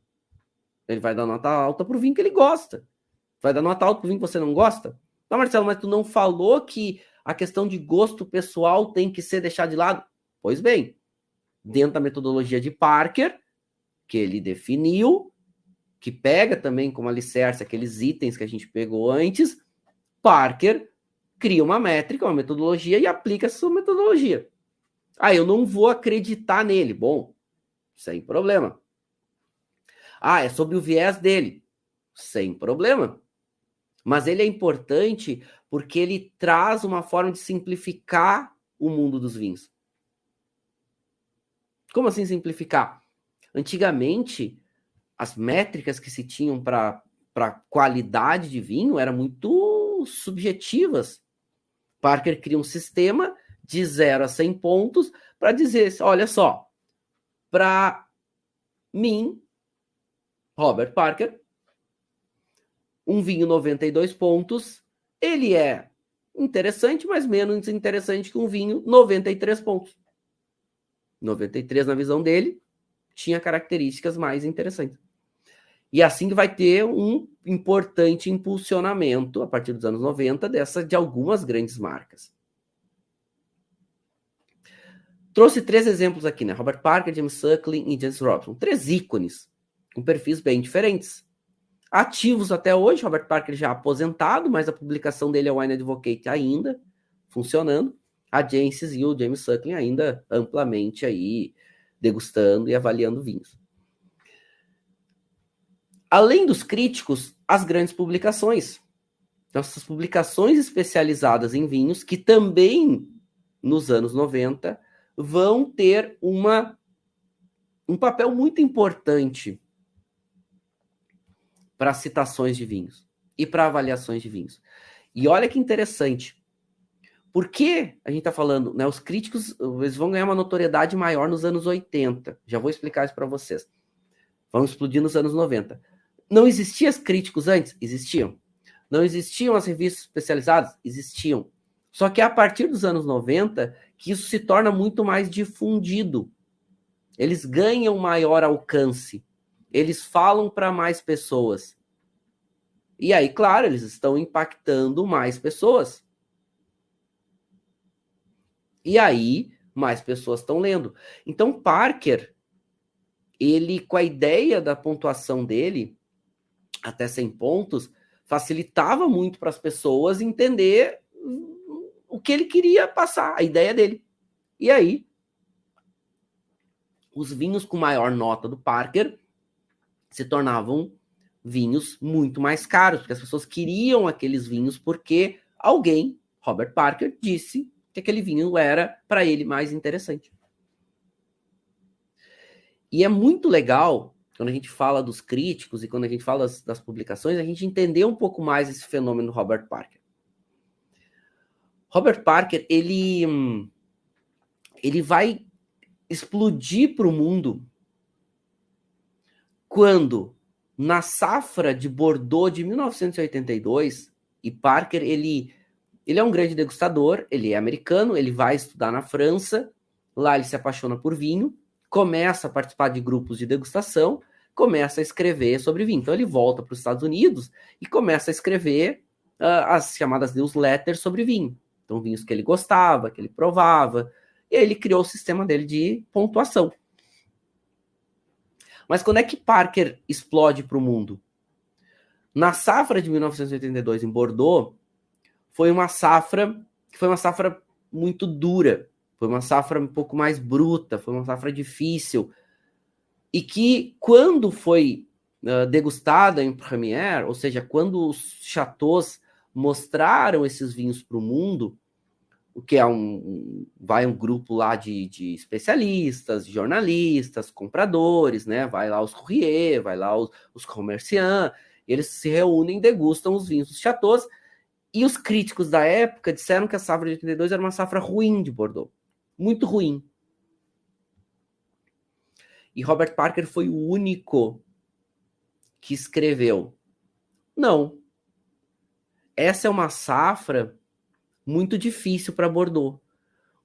Ele vai dar nota alta para o vinho que ele gosta. Vai dar nota alta para o vinho que você não gosta? Não, Marcelo, mas tu não falou que a questão de gosto pessoal tem que ser deixada de lado? Pois bem, dentro da metodologia de Parker, que ele definiu, que pega também como alicerce aqueles itens que a gente pegou antes, Parker cria uma métrica, uma metodologia e aplica essa metodologia. Ah, eu não vou acreditar nele. Bom, sem problema. Ah, é sobre o viés dele. Sem problema. Mas ele é importante porque ele traz uma forma de simplificar o mundo dos vinhos. Como assim simplificar? Antigamente, as métricas que se tinham para qualidade de vinho eram muito subjetivas. Parker cria um sistema de 0 a 100 pontos para dizer, olha só, para mim, Robert Parker, um vinho 92 pontos, ele é interessante, mas menos interessante que um vinho 93 pontos. 93, na visão dele, tinha características mais interessantes. E assim que vai ter um importante impulsionamento, a partir dos anos 90, de algumas grandes marcas. Trouxe 3 exemplos aqui, né? Robert Parker, James Suckling e James Robson. 3 ícones, com perfis bem diferentes. Ativos até hoje, Robert Parker já aposentado, mas a publicação dele é o Wine Advocate ainda funcionando. A Jancis e o James Suckling ainda amplamente aí degustando e avaliando vinhos. Além dos críticos, as grandes publicações. Então, essas publicações especializadas em vinhos, que também, nos anos 90, vão ter um papel muito importante para citações de vinhos e para avaliações de vinhos. E olha que interessante. Por que a gente está falando, né? Os críticos eles vão ganhar uma notoriedade maior nos anos 80. Já vou explicar isso para vocês. Vão explodir nos anos 90. Não existiam os críticos antes? Existiam. Não existiam as revistas especializadas? Existiam. Só que a partir dos anos 90, que isso se torna muito mais difundido. Eles ganham maior alcance. Eles falam para mais pessoas. E aí, claro, eles estão impactando mais pessoas. E aí, mais pessoas estão lendo. Então, Parker, ele, com a ideia da pontuação dele, até 100 pontos, facilitava muito para as pessoas entender o que ele queria passar, a ideia dele. E aí, os vinhos com maior nota do Parker se tornavam vinhos muito mais caros, porque as pessoas queriam aqueles vinhos porque alguém, Robert Parker, disse que aquele vinho era, para ele, mais interessante. E é muito legal, quando a gente fala dos críticos e quando a gente fala das publicações, a gente entender um pouco mais esse fenômeno do Robert Parker. Robert Parker, ele vai explodir para o mundo quando, na safra de Bordeaux de 1982, e Parker, ele é um grande degustador, ele é americano, ele vai estudar na França, lá ele se apaixona por vinho, começa a participar de grupos de degustação, começa a escrever sobre vinho. Então ele volta para os Estados Unidos e começa a escrever as chamadas newsletters sobre vinho. Então vinhos que ele gostava, que ele provava, e aí ele criou o sistema dele de pontuação. Mas quando é que Parker explode para o mundo? Na safra de 1982 em Bordeaux, foi uma safra muito dura, foi uma safra um pouco mais bruta, foi uma safra difícil, e que quando foi degustada em Première, ou seja, quando os chateaus mostraram esses vinhos para o mundo, o que é vai um grupo lá de especialistas, de jornalistas, compradores, né? Vai lá os courriers, vai lá os comerciantes, eles se reúnem, degustam os vinhos dos chateaus, e os críticos da época disseram que a safra de 82 era uma safra ruim de Bordeaux. Muito ruim. E Robert Parker foi o único que escreveu: não, essa é uma safra muito difícil para Bordeaux.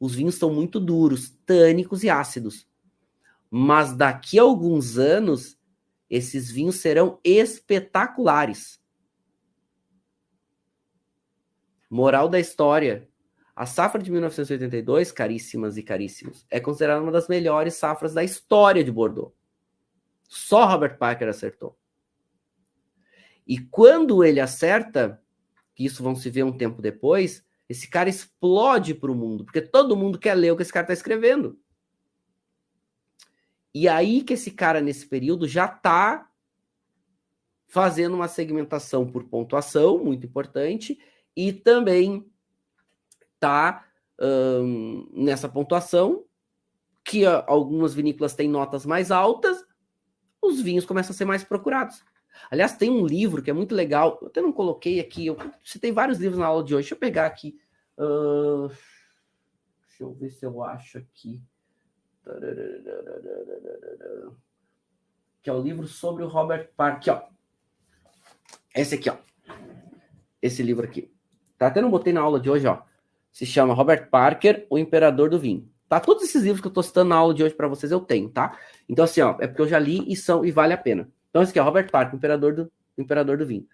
Os vinhos estão muito duros, tânicos e ácidos. Mas daqui a alguns anos, esses vinhos serão espetaculares. Moral da história: a safra de 1982, caríssimas e caríssimos, é considerada uma das melhores safras da história de Bordeaux. Só Robert Parker acertou. E quando ele acerta, que isso vão se ver um tempo depois, esse cara explode para o mundo, porque todo mundo quer ler o que esse cara está escrevendo. E aí que esse cara, nesse período, já está fazendo uma segmentação por pontuação, muito importante, e também está nessa pontuação que algumas vinícolas têm notas mais altas, os vinhos começam a ser mais procurados. Aliás, tem um livro que é muito legal, eu até não coloquei aqui, eu citei vários livros na aula de hoje, deixa eu pegar aqui. Deixa eu ver se eu acho aqui. Que é o livro sobre o Robert Parker. Aqui, ó. Esse aqui, ó. Esse livro aqui. Tá? Até não botei na aula de hoje, ó. Se chama Robert Parker, o Imperador do Vinho. Tá? Todos esses livros que eu tô citando na aula de hoje para vocês eu tenho, tá? Então, assim, ó, é porque eu já li e vale a pena. Então, esse aqui é Robert Parker, Imperador do Vinho.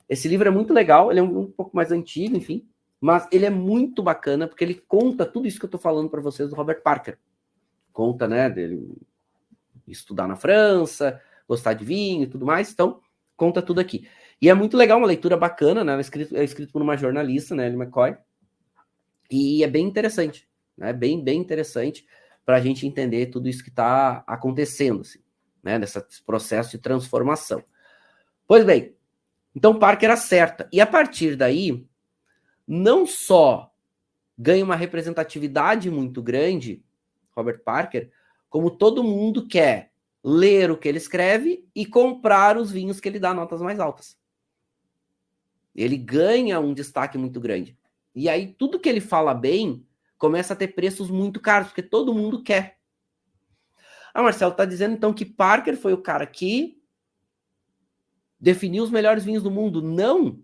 Esse livro é muito legal, ele é um pouco mais antigo, enfim, mas ele é muito bacana porque ele conta tudo isso que eu tô falando para vocês do Robert Parker. Conta, né, dele estudar na França, gostar de vinho e tudo mais, então conta tudo aqui. E é muito legal, uma leitura bacana, né, é escrito por uma jornalista, né, Ellie McCoy, e é bem interessante, né, bem interessante para a gente entender tudo isso que está acontecendo, assim, né, nesse processo de transformação. Pois bem, então Parker acerta, e a partir daí, não só ganha uma representatividade muito grande, Robert Parker, como todo mundo quer ler o que ele escreve e comprar os vinhos que ele dá notas mais altas. Ele ganha um destaque muito grande. E aí tudo que ele fala bem começa a ter preços muito caros, porque todo mundo quer. Ah, Marcelo, tá dizendo então que Parker foi o cara que definiu os melhores vinhos do mundo? Não!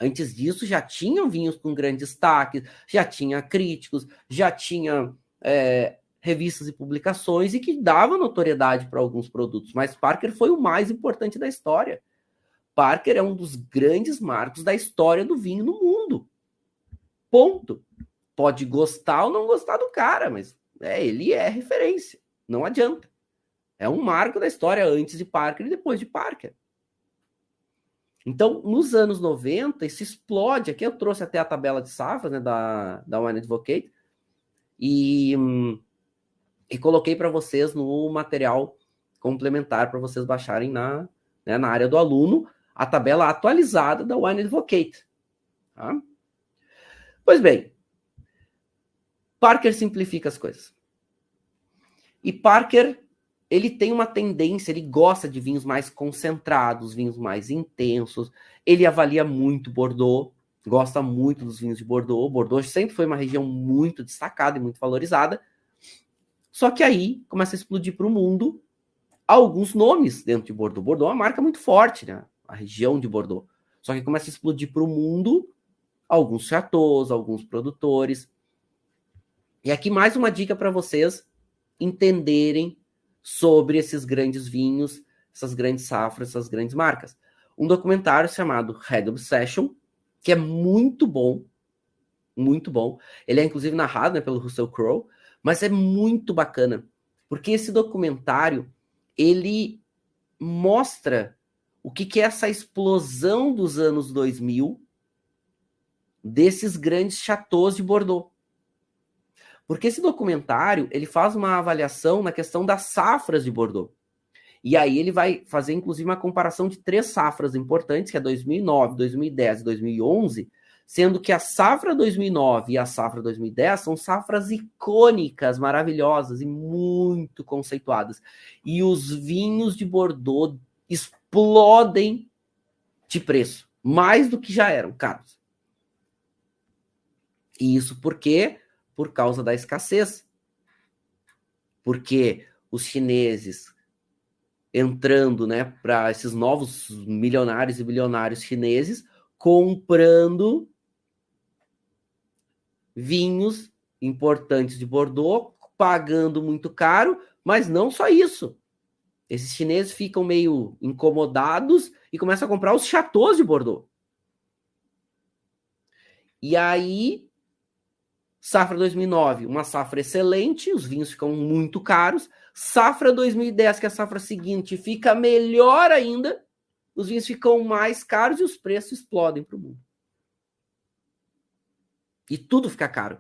Antes disso já tinham vinhos com grande destaque, já tinha críticos, já tinha revistas e publicações e que davam notoriedade para alguns produtos, mas Parker foi o mais importante da história. Parker é um dos grandes marcos da história do vinho no mundo. Ponto. Pode gostar ou não gostar do cara, mas ele é referência. Não adianta. É um marco da história antes de Parker e depois de Parker. Então, nos anos 90, isso explode. Aqui eu trouxe até a tabela de safras, né, da Wine Advocate e coloquei para vocês no material complementar para vocês baixarem na área do aluno a tabela atualizada da Wine Advocate. Tá? Pois bem, Parker simplifica as coisas. E Parker, ele tem uma tendência, ele gosta de vinhos mais concentrados, vinhos mais intensos, ele avalia muito Bordeaux, gosta muito dos vinhos de Bordeaux. Bordeaux sempre foi uma região muito destacada e muito valorizada. Só que aí começa a explodir para o mundo alguns nomes dentro de Bordeaux. Bordeaux é uma marca muito forte, né? A região de Bordeaux. Só que começa a explodir para o mundo alguns chateaus, alguns produtores. E aqui mais uma dica para vocês entenderem sobre esses grandes vinhos, essas grandes safras, essas grandes marcas. Um documentário chamado Red Obsession, que é muito bom, muito bom. Ele é inclusive narrado, né, pelo Russell Crowe, mas é muito bacana, porque esse documentário, ele mostra o que é essa explosão dos anos 2000 desses grandes chateaus de Bordeaux. Porque esse documentário, ele faz uma avaliação na questão das safras de Bordeaux. E aí ele vai fazer, inclusive, uma comparação de 3 safras importantes, que é 2009, 2010 e 2011, sendo que a safra 2009 e a safra 2010 são safras icônicas, maravilhosas e muito conceituadas. E os vinhos de Bordeaux explodem de preço, mais do que já eram caros. E isso por quê? Por causa da escassez. Porque os chineses entrando, né, para esses novos milionários e bilionários chineses, comprando vinhos importantes de Bordeaux, pagando muito caro, mas não só isso. Esses chineses ficam meio incomodados e começam a comprar os chateaus de Bordeaux. E aí, safra 2009, uma safra excelente, os vinhos ficam muito caros. Safra 2010, que é a safra seguinte, fica melhor ainda, os vinhos ficam mais caros e os preços explodem para o mundo. E tudo fica caro.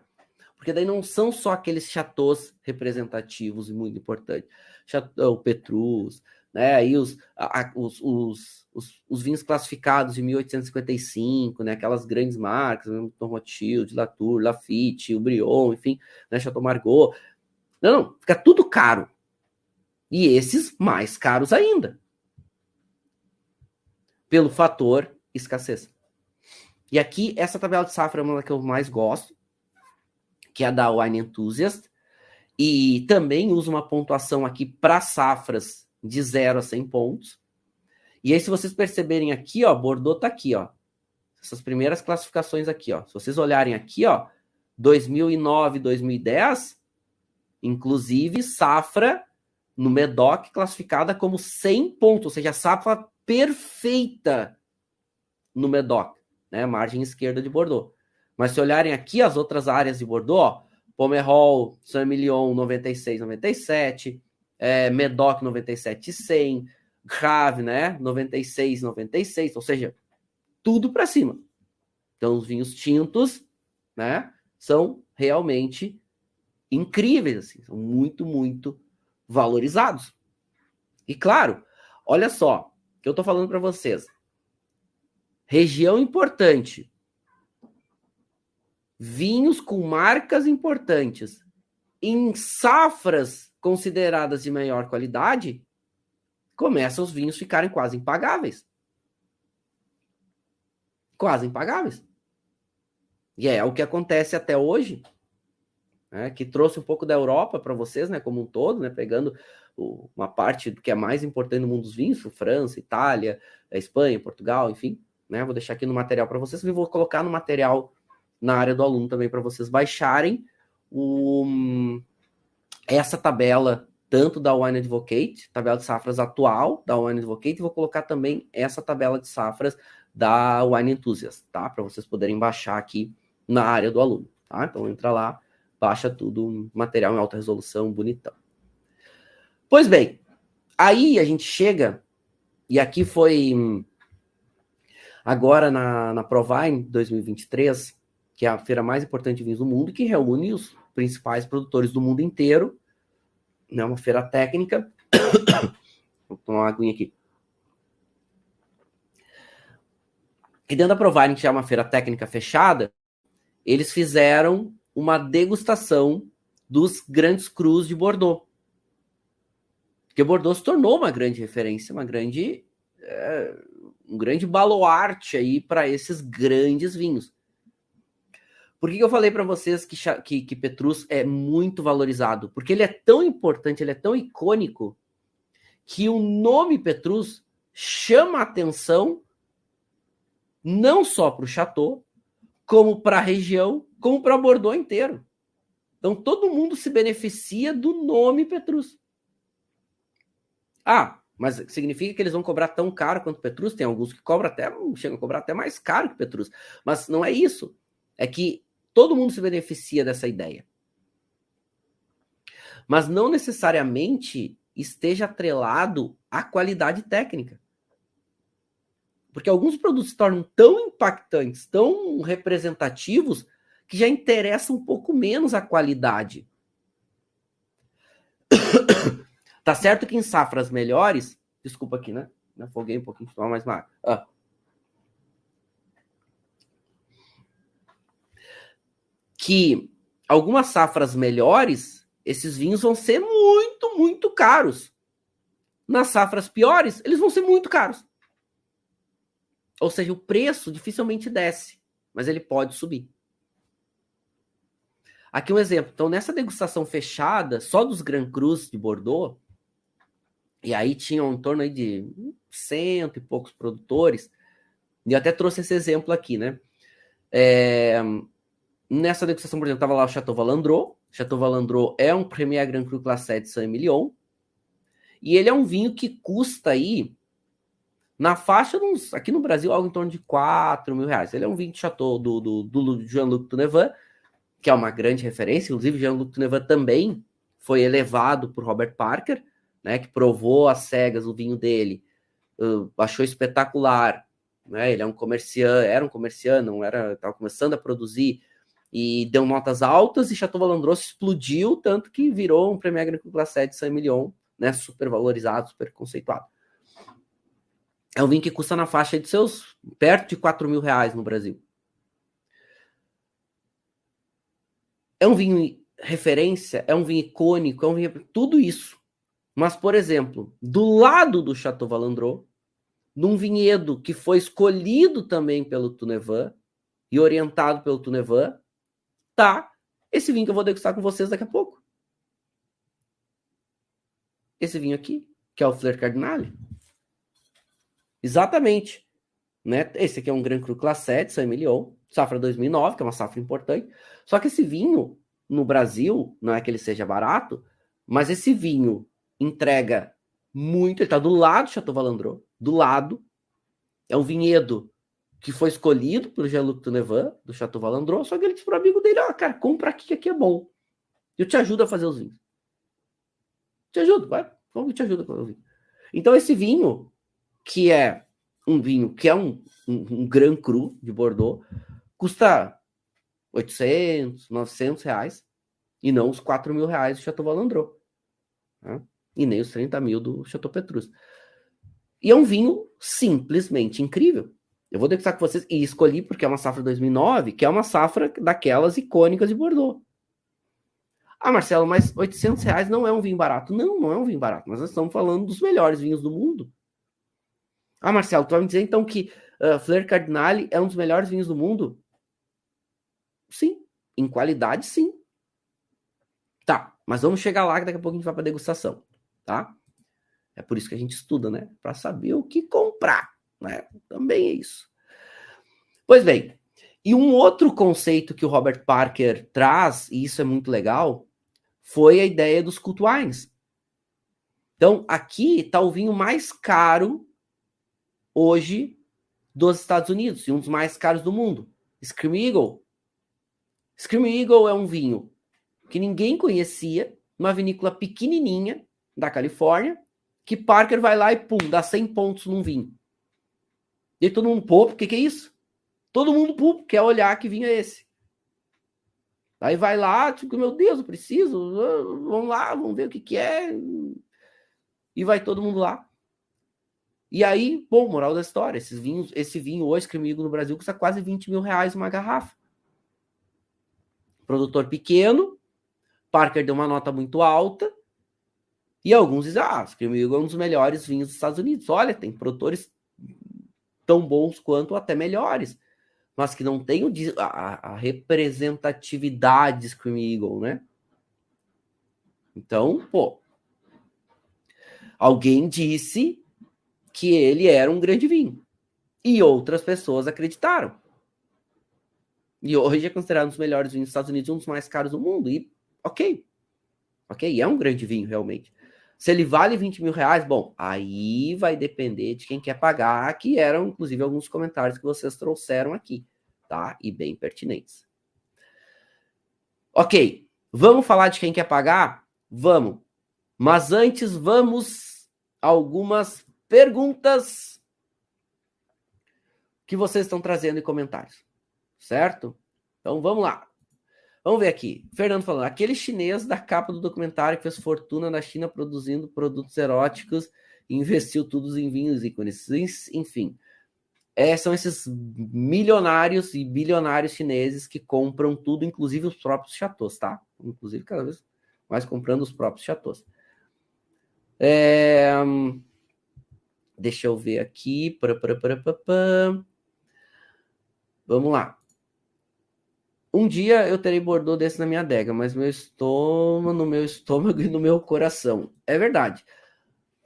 Porque daí não são só aqueles chateaus representativos e muito importantes. Chateau Petrus, né? Aí os vinhos classificados de 1855, né? Aquelas grandes marcas, né? Tom Rothschild, Latour, Lafite, o Brion, enfim, né? Chateau Margaux. Não, fica tudo caro. E esses mais caros ainda. Pelo fator escassez. E aqui, essa tabela de safra é uma que eu mais gosto, que é a da Wine Enthusiast. E também uso uma pontuação aqui para safras de 0 a 100 pontos. E aí, se vocês perceberem aqui, ó, Bordeaux tá aqui, ó. Essas primeiras classificações aqui, ó. Se vocês olharem aqui, ó, 2009, 2010, inclusive safra no Medoc classificada como 100 pontos, ou seja, a safra perfeita no Medoc, né? Margem esquerda de Bordeaux. Mas se olharem aqui as outras áreas de Bordeaux, ó, Pomerol, Saint-Emilion 96, 97, Medoc 97, 100, Grave, né? 96, 96, ou seja, tudo para cima. Então, os vinhos tintos, né, são realmente incríveis, assim, são muito, muito valorizados. E claro, olha só, que eu tô falando para vocês. Região importante. Vinhos com marcas importantes. Em safras consideradas de maior qualidade, começam os vinhos a ficarem quase impagáveis. Quase impagáveis. E é o que acontece até hoje, né, que trouxe um pouco da Europa para vocês, né, como um todo, né, pegando uma parte do que é mais importante no mundo dos vinhos, França, Itália, Espanha, Portugal, enfim, né, vou deixar aqui no material para vocês, e vou colocar no material na área do aluno também para vocês baixarem essa tabela, tanto da Wine Advocate, tabela de safras atual da Wine Advocate, e vou colocar também essa tabela de safras da Wine Enthusiast, tá? Para vocês poderem baixar aqui na área do aluno, tá? Então entra lá, baixa tudo, material em alta resolução, bonitão. Pois bem, aí a gente chega, e aqui foi agora na Provine 2023, que é a feira mais importante de vinhos do mundo, que reúne os principais produtores do mundo inteiro, né? Uma feira técnica. Vou tomar uma aguinha aqui. E dentro da Provine, que é uma feira técnica fechada, eles fizeram uma degustação dos grandes crus de Bordeaux. Porque Bordeaux se tornou uma grande referência, um grande baluarte aí para esses grandes vinhos. Por que eu falei para vocês que Petrus é muito valorizado? Porque ele é tão importante, ele é tão icônico, que o nome Petrus chama a atenção não só para o Chateau, como para a região, como para Bordeaux inteiro. Então todo mundo se beneficia do nome Petrus. Ah, mas significa que eles vão cobrar tão caro quanto Petrus? Tem alguns que chegam a cobrar até mais caro que Petrus. Mas não é isso. É que todo mundo se beneficia dessa ideia. Mas não necessariamente esteja atrelado à qualidade técnica. Porque alguns produtos se tornam tão impactantes, tão representativos, que já interessa um pouco menos a qualidade. Tá certo que em safras melhores... Desculpa aqui, né? Me afoguei um pouquinho, tomar mais uma água. Que algumas safras melhores, esses vinhos vão ser muito, muito caros. Nas safras piores, eles vão ser muito caros. Ou seja, o preço dificilmente desce, mas ele pode subir. Aqui um exemplo. Então, nessa degustação fechada, só dos Grand Crus de Bordeaux, e aí tinham em torno aí de 100 e poucos produtores, e eu até trouxe esse exemplo aqui, né? Nessa degustação, por exemplo, estava lá o Chateau Valandrot. Chateau Valandrot é um Premier Grand Cru Classe 7 Saint-Emilion, e ele é um vinho que custa aí na faixa, aqui no Brasil, algo em torno de 4 mil reais. Ele é um vinho de Chateau do Jean-Luc Tournevin, que é uma grande referência. Inclusive, Jean-Luc Tournevin também foi elevado por Robert Parker, né, que provou às cegas o vinho dele, achou espetacular, né? Ele era um comerciante, estava começando a produzir e deu notas altas, e Chateau Valandrot explodiu, tanto que virou um Premier Grand Cru Classe 7 Saint-Emilion, né, super valorizado, super conceituado. É um vinho que custa na faixa de seus perto de 4 mil reais no Brasil. É um vinho referência, é um vinho icônico, é um vinho... Tudo isso. Mas, por exemplo, do lado do Chateau Valandrot, num vinhedo que foi escolhido também pelo Tunevin e orientado pelo Tunevin, tá esse vinho que eu vou degustar com vocês daqui a pouco. Esse vinho aqui, que é o Fleur Cardinale. Exatamente. Né? Esse aqui é um Grand Cru Classe 7, Saint-Emilion, safra 2009, que é uma safra importante. Só que esse vinho, no Brasil, não é que ele seja barato, mas esse vinho entrega muito. Ele está do lado do Chateau Valandrot, do lado. É um vinhedo que foi escolhido pelo Jean-Luc Tunevin, do Chateau Valandrot, só que ele disse pro amigo dele, cara, compra aqui, que aqui é bom. Eu te ajudo a fazer os vinhos. Te ajudo, vai. Vamos, te ajuda a fazer os vinhos. Então, esse vinho, que é um vinho, que é um Grand Cru de Bordeaux, custa 800, 900 reais, e não os 4 mil reais do Chateau Valandrot. Né? E nem os 30 mil do Chateau Petrus. E é um vinho simplesmente incrível. Eu vou degustar com vocês, e escolhi porque é uma safra 2009, que é uma safra daquelas icônicas de Bordeaux. Ah, Marcelo, mas 800 reais não é um vinho barato. Não, não é um vinho barato. Mas nós estamos falando dos melhores vinhos do mundo. Ah, Marcelo, tu vai me dizer então que Fleur Cardinale é um dos melhores vinhos do mundo? Sim. Em qualidade, sim. Tá, mas vamos chegar lá que daqui a pouco a gente vai para degustação, tá? É por isso que a gente estuda, né? Para saber o que comprar, né? Também é isso. Pois bem, e um outro conceito que o Robert Parker traz, e isso é muito legal, foi a ideia dos cult wines. Então, aqui está o vinho mais caro hoje dos Estados Unidos, e um dos mais caros do mundo. Scream Eagle. Scream Eagle é um vinho que ninguém conhecia, uma vinícola pequenininha da Califórnia, que Parker vai lá e, pum, dá 100 pontos num vinho. E todo mundo, pô, o que é isso? Todo mundo, pum, quer olhar que vinho é esse. Aí vai lá, tipo, meu Deus, eu preciso, vamos lá, vamos ver o que é. E vai todo mundo lá. E aí, bom, moral da história, esse vinho hoje, comigo no Brasil, custa quase 20 mil reais uma garrafa. Produtor pequeno, Parker deu uma nota muito alta, e alguns dizem, Scream Eagle é um dos melhores vinhos dos Estados Unidos. Olha, tem produtores tão bons quanto, até melhores, mas que não tem a representatividade de Scream Eagle, né? Então, pô, alguém disse que ele era um grande vinho. E outras pessoas acreditaram. E hoje é considerado um dos melhores vinhos dos Estados Unidos, um dos mais caros do mundo. E ok, é um grande vinho, realmente. Se ele vale 20 mil reais, bom, aí vai depender de quem quer pagar, que eram, inclusive, alguns comentários que vocês trouxeram aqui, tá? E bem pertinentes. Ok, vamos falar de quem quer pagar? Vamos. Mas antes, vamos a algumas perguntas que vocês estão trazendo em comentários, certo? Então, vamos lá. Vamos ver aqui. Fernando falando, aquele chinês da capa do documentário que fez fortuna na China produzindo produtos eróticos e investiu tudo em vinhos ícones. Enfim, são esses milionários e bilionários chineses que compram tudo, inclusive os próprios chateaus, tá? Inclusive, cada vez mais comprando os próprios chateaus. Deixa eu ver aqui. Vamos lá. Um dia eu terei Bordeaux desse na minha adega, mas no meu estômago e no meu coração. É verdade.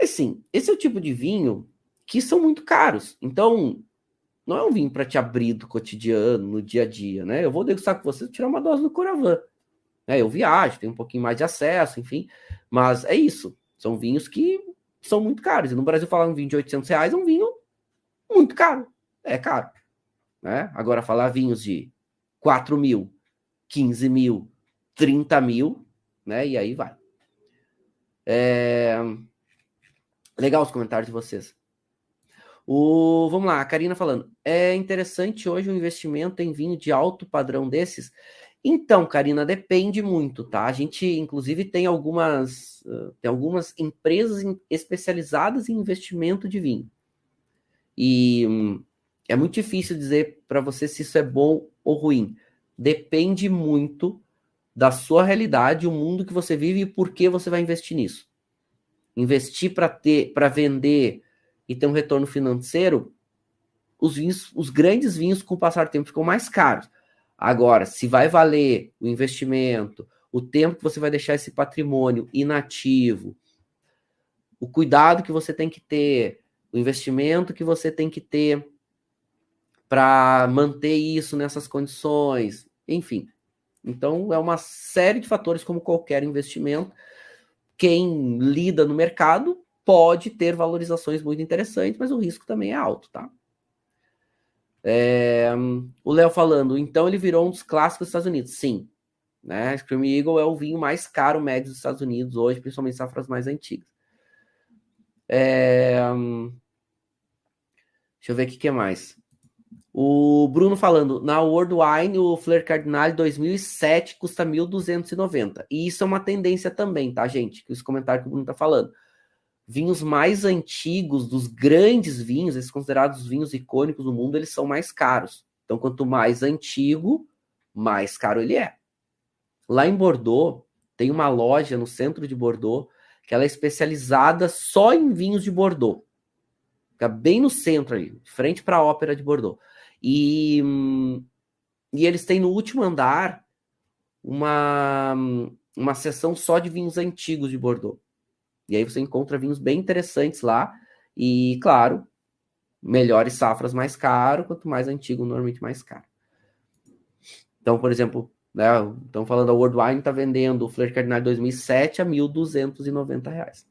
Assim, esse é o tipo de vinho que são muito caros. Então, não é um vinho para te abrir do cotidiano, no dia a dia, né? Eu vou degustar com você, tirar uma dose do Coravin. Eu viajo, tenho um pouquinho mais de acesso, enfim. Mas é isso. São vinhos que são muito caros. E no Brasil, falar um vinho de 800 reais é um vinho muito caro. É caro. Né? Agora, falar vinhos de 4 mil, 15 mil, 30 mil, né? E aí vai. Legal os comentários de vocês. Vamos lá, a Karina falando. É interessante hoje um investimento em vinho de alto padrão desses? Então, Karina, depende muito, tá? A gente, inclusive, tem algumas empresas especializadas em investimento de vinho. E é muito difícil dizer para você se isso é bom ou ruim. Depende muito da sua realidade, o mundo que você vive e por que você vai investir nisso. Investir para vender e ter um retorno financeiro, os grandes vinhos, com o passar do tempo, ficam mais caros. Agora, se vai valer o investimento, o tempo que você vai deixar esse patrimônio inativo, o cuidado que você tem que ter, o investimento que você tem que ter para manter isso nessas condições, enfim. Então, é uma série de fatores, como qualquer investimento. Quem lida no mercado pode ter valorizações muito interessantes, mas o risco também é alto, tá? O Léo falando, então ele virou um dos clássicos dos Estados Unidos. Sim, né? Scream Eagle é o vinho mais caro médio dos Estados Unidos hoje, principalmente safras mais antigas. Deixa eu ver o que mais. O Bruno falando, na World Wine, o Fleur Cardinal 2007 custa 1.290. E isso é uma tendência também, tá, gente? Que esse comentário que o Bruno tá falando. Vinhos mais antigos, dos grandes vinhos, esses considerados vinhos icônicos do mundo, eles são mais caros. Então, quanto mais antigo, mais caro ele é. Lá em Bordeaux, tem uma loja no centro de Bordeaux, que ela é especializada só em vinhos de Bordeaux. Fica bem no centro ali, de frente para a Ópera de Bordeaux. E eles têm no último andar uma seção só de vinhos antigos de Bordeaux. E aí você encontra vinhos bem interessantes lá. E, claro, melhores safras mais caro, quanto mais antigo, normalmente mais caro. Então, por exemplo, né, estamos falando, a World Wine está vendendo o Fleur Cardinal 2007 a R$1.290.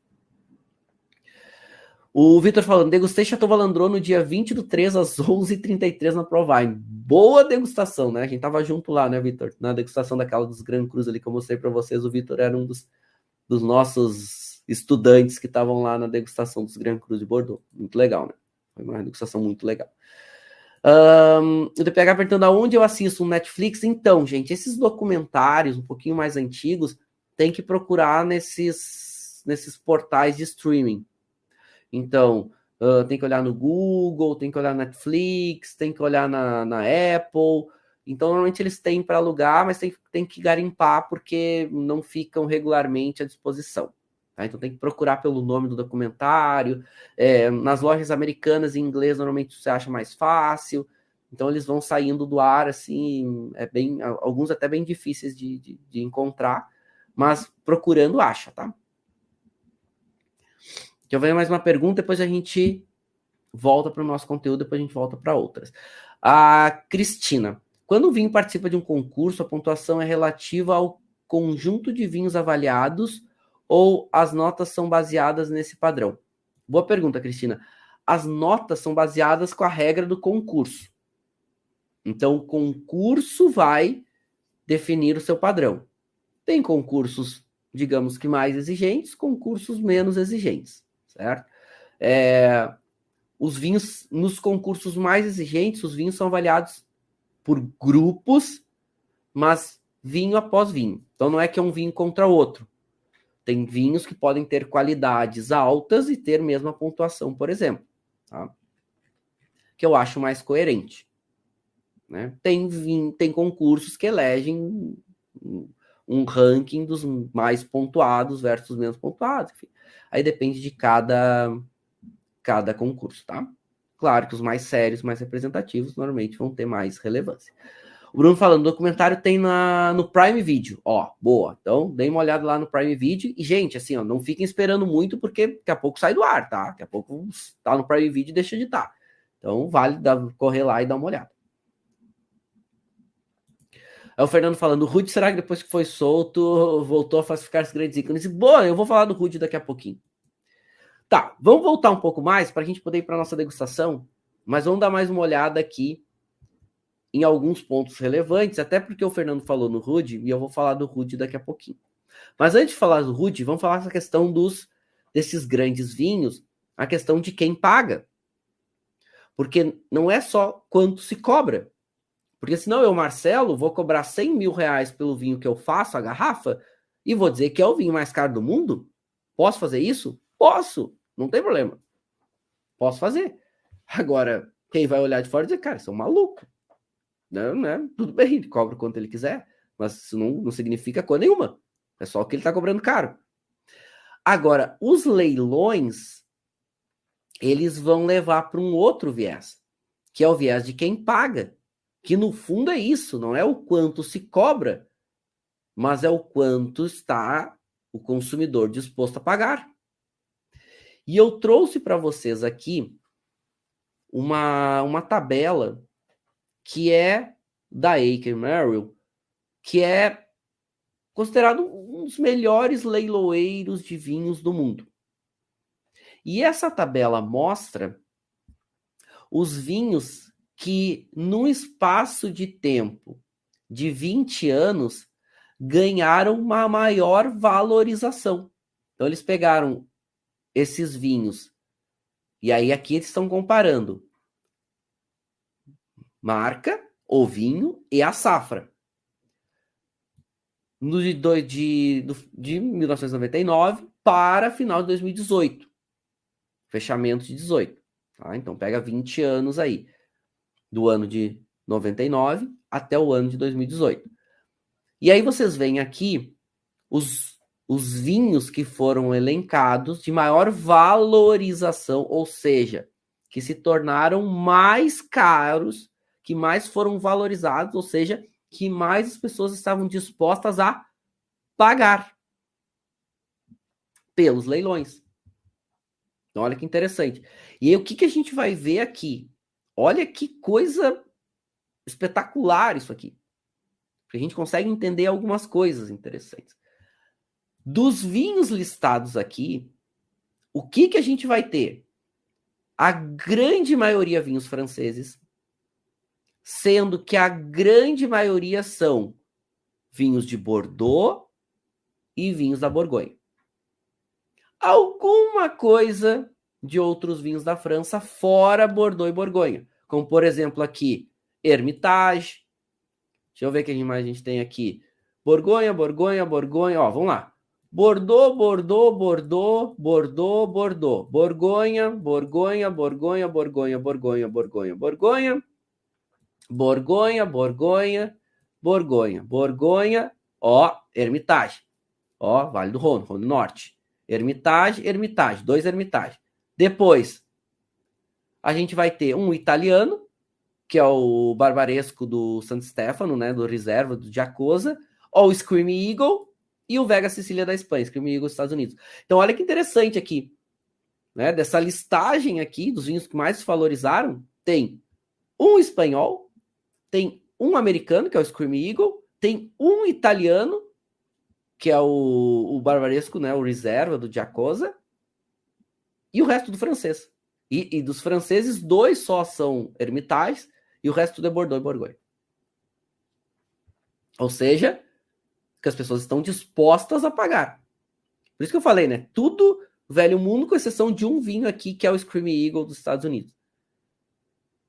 O Vitor falando, degustei Chateau Valandro no dia 20/3 às 11h33 na Provine. Boa degustação, né? A gente tava junto lá, né, Vitor? Na degustação daquela dos Grand Crus ali que eu mostrei para vocês. O Vitor era um dos nossos estudantes que estavam lá na degustação dos Grand Crus de Bordeaux. Muito legal, né? Foi uma degustação muito legal. O DPH perguntando aonde eu assisto no Netflix. Então, gente, esses documentários um pouquinho mais antigos tem que procurar nesses portais de streaming. Então, tem que olhar no Google, tem que olhar na Netflix, tem que olhar na Apple. Então, normalmente eles têm para alugar, mas tem que garimpar porque não ficam regularmente à disposição. Tá? Então, tem que procurar pelo nome do documentário. Nas lojas americanas, em inglês, normalmente você acha mais fácil. Então, eles vão saindo do ar, assim, alguns até bem difíceis de encontrar, mas procurando acha, tá? Deixa eu ver mais uma pergunta, depois a gente volta para o nosso conteúdo, depois a gente volta para outras. A Cristina, quando o vinho participa de um concurso, a pontuação é relativa ao conjunto de vinhos avaliados ou as notas são baseadas nesse padrão? Boa pergunta, Cristina. As notas são baseadas com a regra do concurso. Então, o concurso vai definir o seu padrão. Tem concursos, digamos que mais exigentes, concursos menos exigentes. Certo? Os vinhos, nos concursos mais exigentes, os vinhos são avaliados por grupos, mas vinho após vinho. Então não é que é um vinho contra outro. Tem vinhos que podem ter qualidades altas e ter mesma pontuação, por exemplo. Tá? Que eu acho mais coerente. Né? Tem concursos que elegem um ranking dos mais pontuados versus menos pontuados. Enfim. Aí depende de cada concurso, tá? Claro que os mais sérios, mais representativos, normalmente vão ter mais relevância. O Bruno falando, o documentário tem no Prime Video. Ó, boa. Então, dê uma olhada lá no Prime Video. E, gente, assim, ó, não fiquem esperando muito, porque daqui a pouco sai do ar, tá? Daqui a pouco tá no Prime Video e deixa de estar. Então, vale correr lá e dar uma olhada. Aí o Fernando falando, o Rude, será que depois que foi solto, voltou a falsificar os grandes ícones? Boa, eu vou falar do Rude daqui a pouquinho. Tá, vamos voltar um pouco mais para a gente poder ir para a nossa degustação, mas vamos dar mais uma olhada aqui em alguns pontos relevantes, até porque o Fernando falou no Rude, e eu vou falar do Rude daqui a pouquinho. Mas antes de falar do Rude, vamos falar essa questão desses grandes vinhos, a questão de quem paga. Porque não é só quanto se cobra. Porque senão eu, Marcelo, vou cobrar 100 mil reais pelo vinho que eu faço, a garrafa, e vou dizer que é o vinho mais caro do mundo? Posso fazer isso? Posso, não tem problema. Posso fazer. Agora, quem vai olhar de fora e dizer, cara, são malucos. Não, né? Tudo bem, ele cobra o quanto ele quiser. mas isso não significa coisa nenhuma. É só o que ele está cobrando caro. Agora, os leilões, eles vão levar para um outro viés, que é o viés de quem paga, que no fundo é isso, não é o quanto se cobra, mas é o quanto está o consumidor disposto a pagar. E eu trouxe para vocês aqui uma tabela que é da Aker Merrill, que é considerado um dos melhores leiloeiros de vinhos do mundo. E essa tabela mostra os vinhos que, num espaço de tempo de 20 anos, ganharam uma maior valorização. Então, eles pegaram esses vinhos, e aí aqui eles estão comparando marca, o vinho e a safra. De 1999 para final de 2018. Fechamento de 18. Tá? Então, pega 20 anos aí. Do ano de 99 até o ano de 2018. E aí vocês veem aqui os vinhos que foram elencados de maior valorização, ou seja, que se tornaram mais caros, que mais foram valorizados, ou seja, que mais as pessoas estavam dispostas a pagar pelos leilões. Então, olha que interessante. E aí, o que a gente vai ver aqui? Olha que coisa espetacular isso aqui. Porque a gente consegue entender algumas coisas interessantes. Dos vinhos listados aqui, o que a gente vai ter? A grande maioria vinhos franceses, sendo que a grande maioria são vinhos de Bordeaux e vinhos da Borgonha. Alguma coisa de outros vinhos da França fora Bordeaux e Borgonha. Como, por exemplo, aqui, Hermitage. Deixa eu ver o que mais a gente tem aqui. Borgonha. Ó, vamos lá. Bordeaux. Borgonha. Ó, Hermitage. Ó, Vale do Rhône, Rhône Norte. Hermitage, 2 Hermitage. Depois, a gente vai ter um italiano, que é o Barbaresco do Santo Stefano, né, do Reserva, do Giacosa, ó, o Screaming Eagle e o Vega Sicília da Espanha, Screaming Eagle dos Estados Unidos. Então, olha que interessante aqui, né, dessa listagem aqui dos vinhos que mais se valorizaram, tem um espanhol, tem um americano, que é o Screaming Eagle, tem um italiano, que é o Barbaresco, né, o Reserva do Giacosa, e o resto do francês. E dos franceses, 2 só são Hermitage e o resto tudo é Bordeaux e Borgonha. Ou seja, que as pessoas estão dispostas a pagar. Por isso que eu falei, né? Tudo velho mundo, com exceção de um vinho aqui, que é o Screaming Eagle dos Estados Unidos.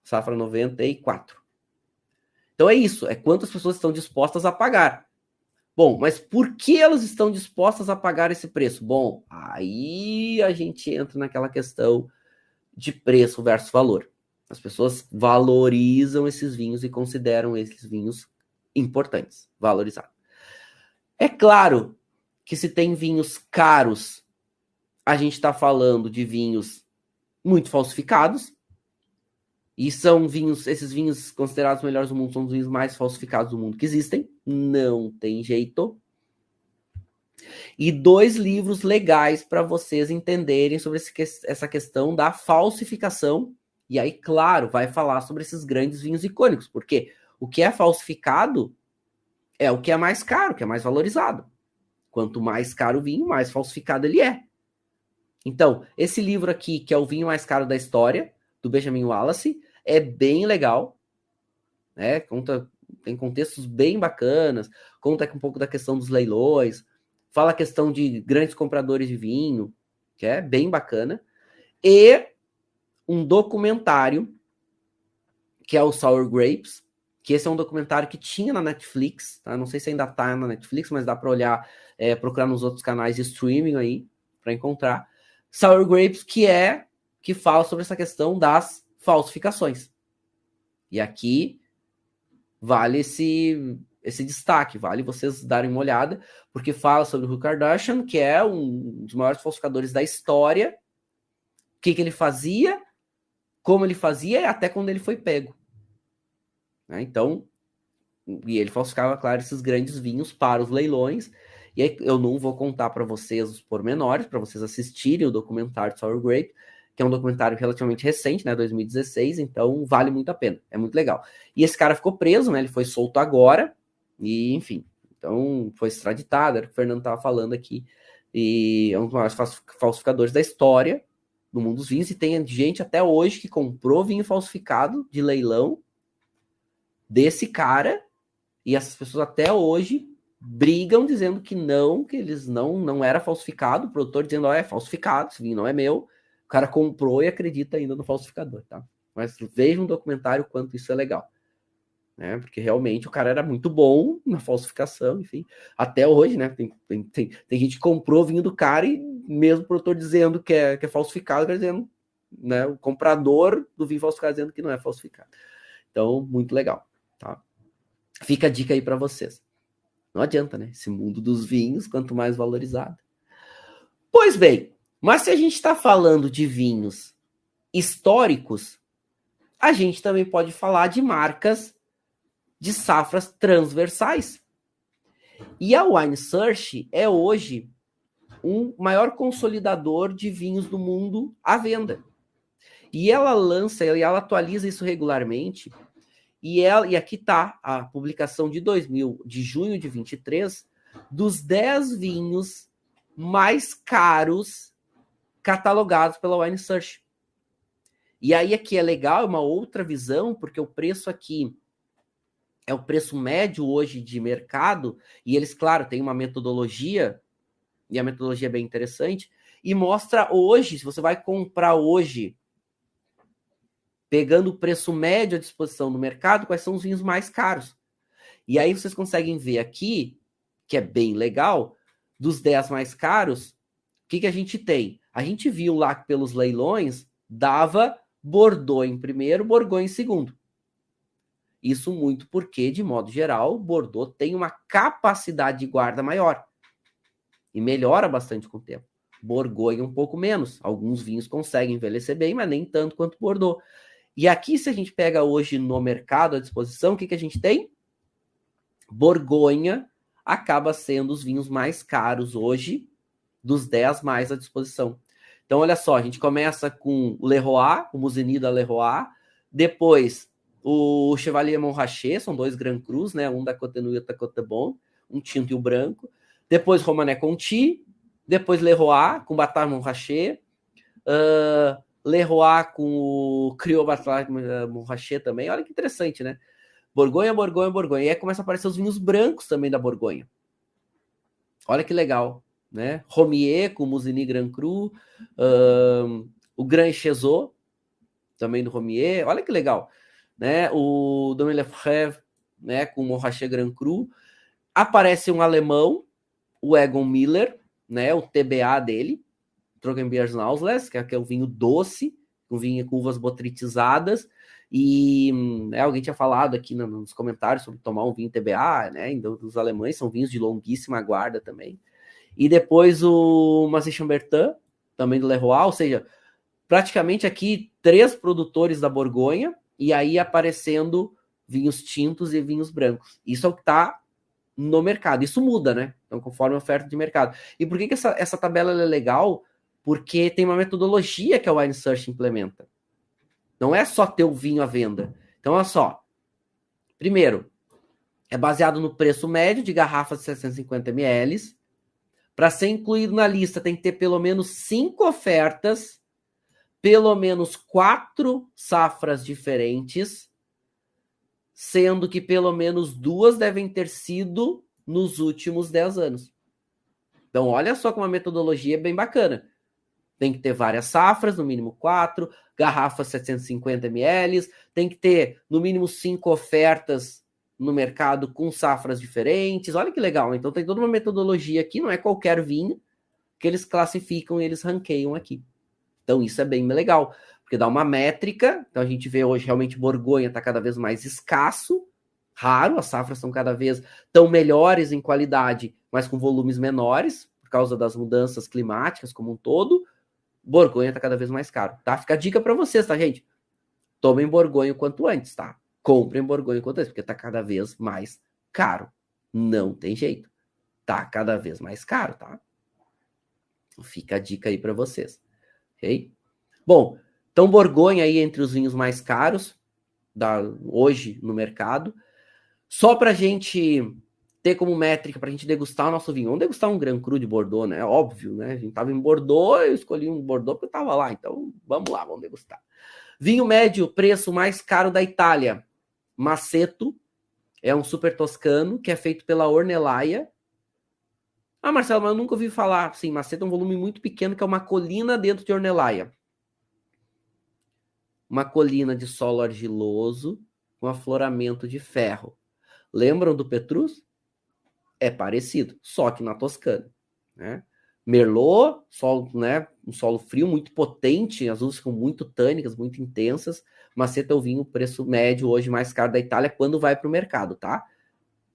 Safra 94. Então é isso, é quantas pessoas estão dispostas a pagar. Bom, mas por que elas estão dispostas a pagar esse preço? Bom, aí a gente entra naquela questão de preço versus valor. As pessoas valorizam esses vinhos e consideram esses vinhos importantes, valorizados. É claro que se tem vinhos caros, a gente está falando de vinhos muito falsificados, e são vinhos, esses vinhos considerados os melhores do mundo, são os vinhos mais falsificados do mundo que existem, não tem jeito. E 2 livros legais para vocês entenderem sobre essa questão da falsificação. E aí, claro, vai falar sobre esses grandes vinhos icônicos, porque o que é falsificado é o que é mais caro, que é mais valorizado. Quanto mais caro o vinho, mais falsificado ele é. Então, esse livro aqui, que é o vinho mais caro da história, do Benjamin Wallace, é bem legal, né? Tem contextos bem bacanas, conta um pouco da questão dos leilões, fala a questão de grandes compradores de vinho, que é bem bacana, e um documentário, que é o Sour Grapes, que esse é um documentário que tinha na Netflix, tá? Não sei se ainda tá na Netflix, mas dá para olhar, procurar nos outros canais de streaming aí, para encontrar. Sour Grapes, que fala sobre essa questão das falsificações. E aqui vale esse destaque, vale vocês darem uma olhada, porque fala sobre o Khloe Kardashian, que é um dos maiores falsificadores da história, o que ele fazia, como ele fazia e até quando ele foi pego. Né? Então, e ele falsificava, claro, esses grandes vinhos para os leilões, e aí eu não vou contar para vocês os pormenores, para vocês assistirem o documentário de Sour Grape, que é um documentário relativamente recente, né, 2016, então vale muito a pena, é muito legal. E esse cara ficou preso, né, ele foi solto agora, e enfim, então foi extraditado, era o que o Fernando estava falando aqui, e é um dos maiores falsificadores da história do mundo dos vinhos, e tem gente até hoje que comprou vinho falsificado de leilão desse cara, e essas pessoas até hoje brigam dizendo que eles não era falsificado, o produtor dizendo, é falsificado, esse vinho não é meu. O cara comprou e acredita ainda no falsificador, tá? Mas vejam um documentário o quanto isso é legal. Né? Porque realmente o cara era muito bom na falsificação, enfim. Até hoje, né? Tem gente que comprou vinho do cara e mesmo o produtor dizendo que é falsificado, dizendo, né? O comprador do vinho falsificado dizendo que não é falsificado. Então, muito legal, tá? Fica a dica aí para vocês. Não adianta, né? Esse mundo dos vinhos, quanto mais valorizado. Pois bem, mas se a gente está falando de vinhos históricos, a gente também pode falar de marcas de safras transversais. E a Wine Search é hoje um maior consolidador de vinhos do mundo à venda. E ela lança, e ela atualiza isso regularmente. E aqui está a publicação de junho de 23, dos 10 vinhos mais caros catalogados pela Wine Search. E aí aqui é legal, é uma outra visão, porque o preço aqui é o preço médio hoje de mercado, e eles, claro, têm uma metodologia, e a metodologia é bem interessante, e mostra hoje, se você vai comprar hoje, pegando o preço médio à disposição no mercado, quais são os vinhos mais caros. E aí vocês conseguem ver aqui, que é bem legal, dos 10 mais caros, o que a gente tem? A gente viu lá que pelos leilões, dava Bordeaux em primeiro, Bourgogne em segundo. Isso muito porque, de modo geral, Bordeaux tem uma capacidade de guarda maior. E melhora bastante com o tempo. Bourgogne um pouco menos. Alguns vinhos conseguem envelhecer bem, mas nem tanto quanto Bordeaux. E aqui, se a gente pega hoje no mercado à disposição, o que a gente tem? Borgonha acaba sendo os vinhos mais caros hoje, dos 10 mais à disposição. Então, olha só, a gente começa com o Leroy, o Musigny da Leroy, depois o Chevalier Montrachet, são 2 Grand Crus, né? Um da Côte Nue e outro da Côte de Bon, um tinto e o branco. Depois Romanée Conti, depois Leroy com Batard Montrachet, Leroy com o Criot Batard Montrachet também. Olha que interessante, né? Borgonha, Borgonha, Borgonha. E aí começa a aparecer os vinhos brancos também da Borgonha. Olha que legal, né? Romier com Musigny Grand Cru, o Grand Chezot, também do Romier. Olha que legal, né? O Domaine Lefebvre, né? Com Montrachet Grand Cru. Aparece um alemão, o Egon Miller, né? O TBA dele, Trockenbeersnausless, que é o vinho doce, um vinho com uvas botritizadas. E alguém tinha falado aqui nos comentários sobre tomar um vinho TBA, né? Dos alemães, são vinhos de longuíssima guarda também. E depois o Massey Chambertin, também do Leroy, ou seja, praticamente aqui 3 produtores da Borgonha, e aí aparecendo vinhos tintos e vinhos brancos. Isso é o que está no mercado. Isso muda, né? Então, conforme a oferta de mercado. E por que essa tabela é legal? Porque tem uma metodologia que a Wine Search implementa. Não é só ter o vinho à venda. Então, olha só. Primeiro, é baseado no preço médio de garrafas de 750 ml. Para ser incluído na lista, tem que ter pelo menos 5 ofertas, pelo menos 4 safras diferentes, sendo que pelo menos 2 devem ter sido nos últimos 10 anos. Então, olha só como a metodologia é bem bacana. Tem que ter várias safras, no mínimo 4, garrafas 750 ml, tem que ter no mínimo 5 ofertas no mercado com safras diferentes. Olha que legal. Então tem toda uma metodologia aqui, não é qualquer vinho que eles classificam e eles ranqueiam aqui. Então isso é bem legal, porque dá uma métrica. Então a gente vê hoje realmente Borgonha está cada vez mais escasso, raro, as safras estão cada vez tão melhores em qualidade, mas com volumes menores, por causa das mudanças climáticas como um todo. Borgonha está cada vez mais caro, tá? Fica a dica para vocês, tá, gente? Tomem Borgonha o quanto antes, tá? Comprem Borgonha o quanto antes, porque tá cada vez mais caro. Não tem jeito. Tá cada vez mais caro, tá? Fica a dica aí para vocês, ok? Bom, então Borgonha aí entre os vinhos mais caros hoje no mercado. Só para a gente ter como métrica, para a gente degustar o nosso vinho. Vamos degustar um Grand Cru de Bordeaux, né? Óbvio, né? A gente estava em Bordeaux, eu escolhi um Bordeaux porque eu estava lá. Então, vamos lá, vamos degustar. Vinho médio, preço mais caro da Itália. Masseto, é um super toscano, que é feito pela Ornellaia. Ah, Marcelo, mas eu nunca ouvi falar. Sim, Masseto é um volume muito pequeno, que é uma colina dentro de Ornellaia. Uma colina de solo argiloso, com afloramento de ferro. Lembram do Petrus? É parecido, só que na Toscana, né? Merlot, solo, né? Um solo frio, muito potente, as uvas ficam muito tânicas, muito intensas. Masseto é o vinho preço médio hoje mais caro da Itália quando vai para o mercado, tá?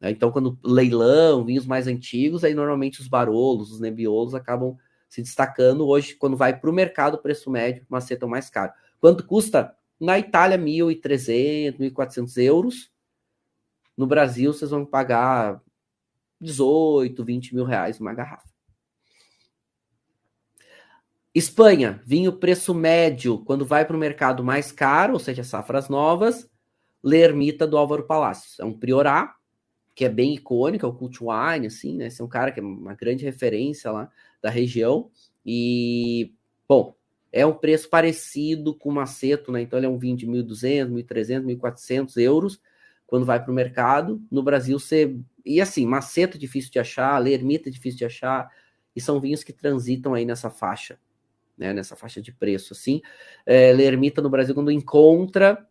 Então, quando leilão, vinhos mais antigos, aí normalmente os Barolos, os Nebbiolos acabam se destacando. Hoje, quando vai para o mercado, preço médio, Masseto é o mais caro. Quanto custa? Na Itália, 1.300, 1.400 euros. No Brasil, vocês vão pagar 18, 20 mil reais uma garrafa. Espanha, vinho preço médio, quando vai para o mercado mais caro, ou seja, safras novas, Lermita do Álvaro Palacios. É um Priorá, que é bem icônico, é o cult wine, assim, né? Esse é um cara que é uma grande referência lá da região. E, bom, é um preço parecido com o Masseto, né? Então ele é um vinho de 1.200, 1.300, 1.400 euros quando vai para o mercado. No Brasil, você... E assim, Masseto é difícil de achar, Lermita é difícil de achar, e são vinhos que transitam aí nessa faixa, né? Nessa faixa de preço, assim. Lermita no Brasil, quando encontra,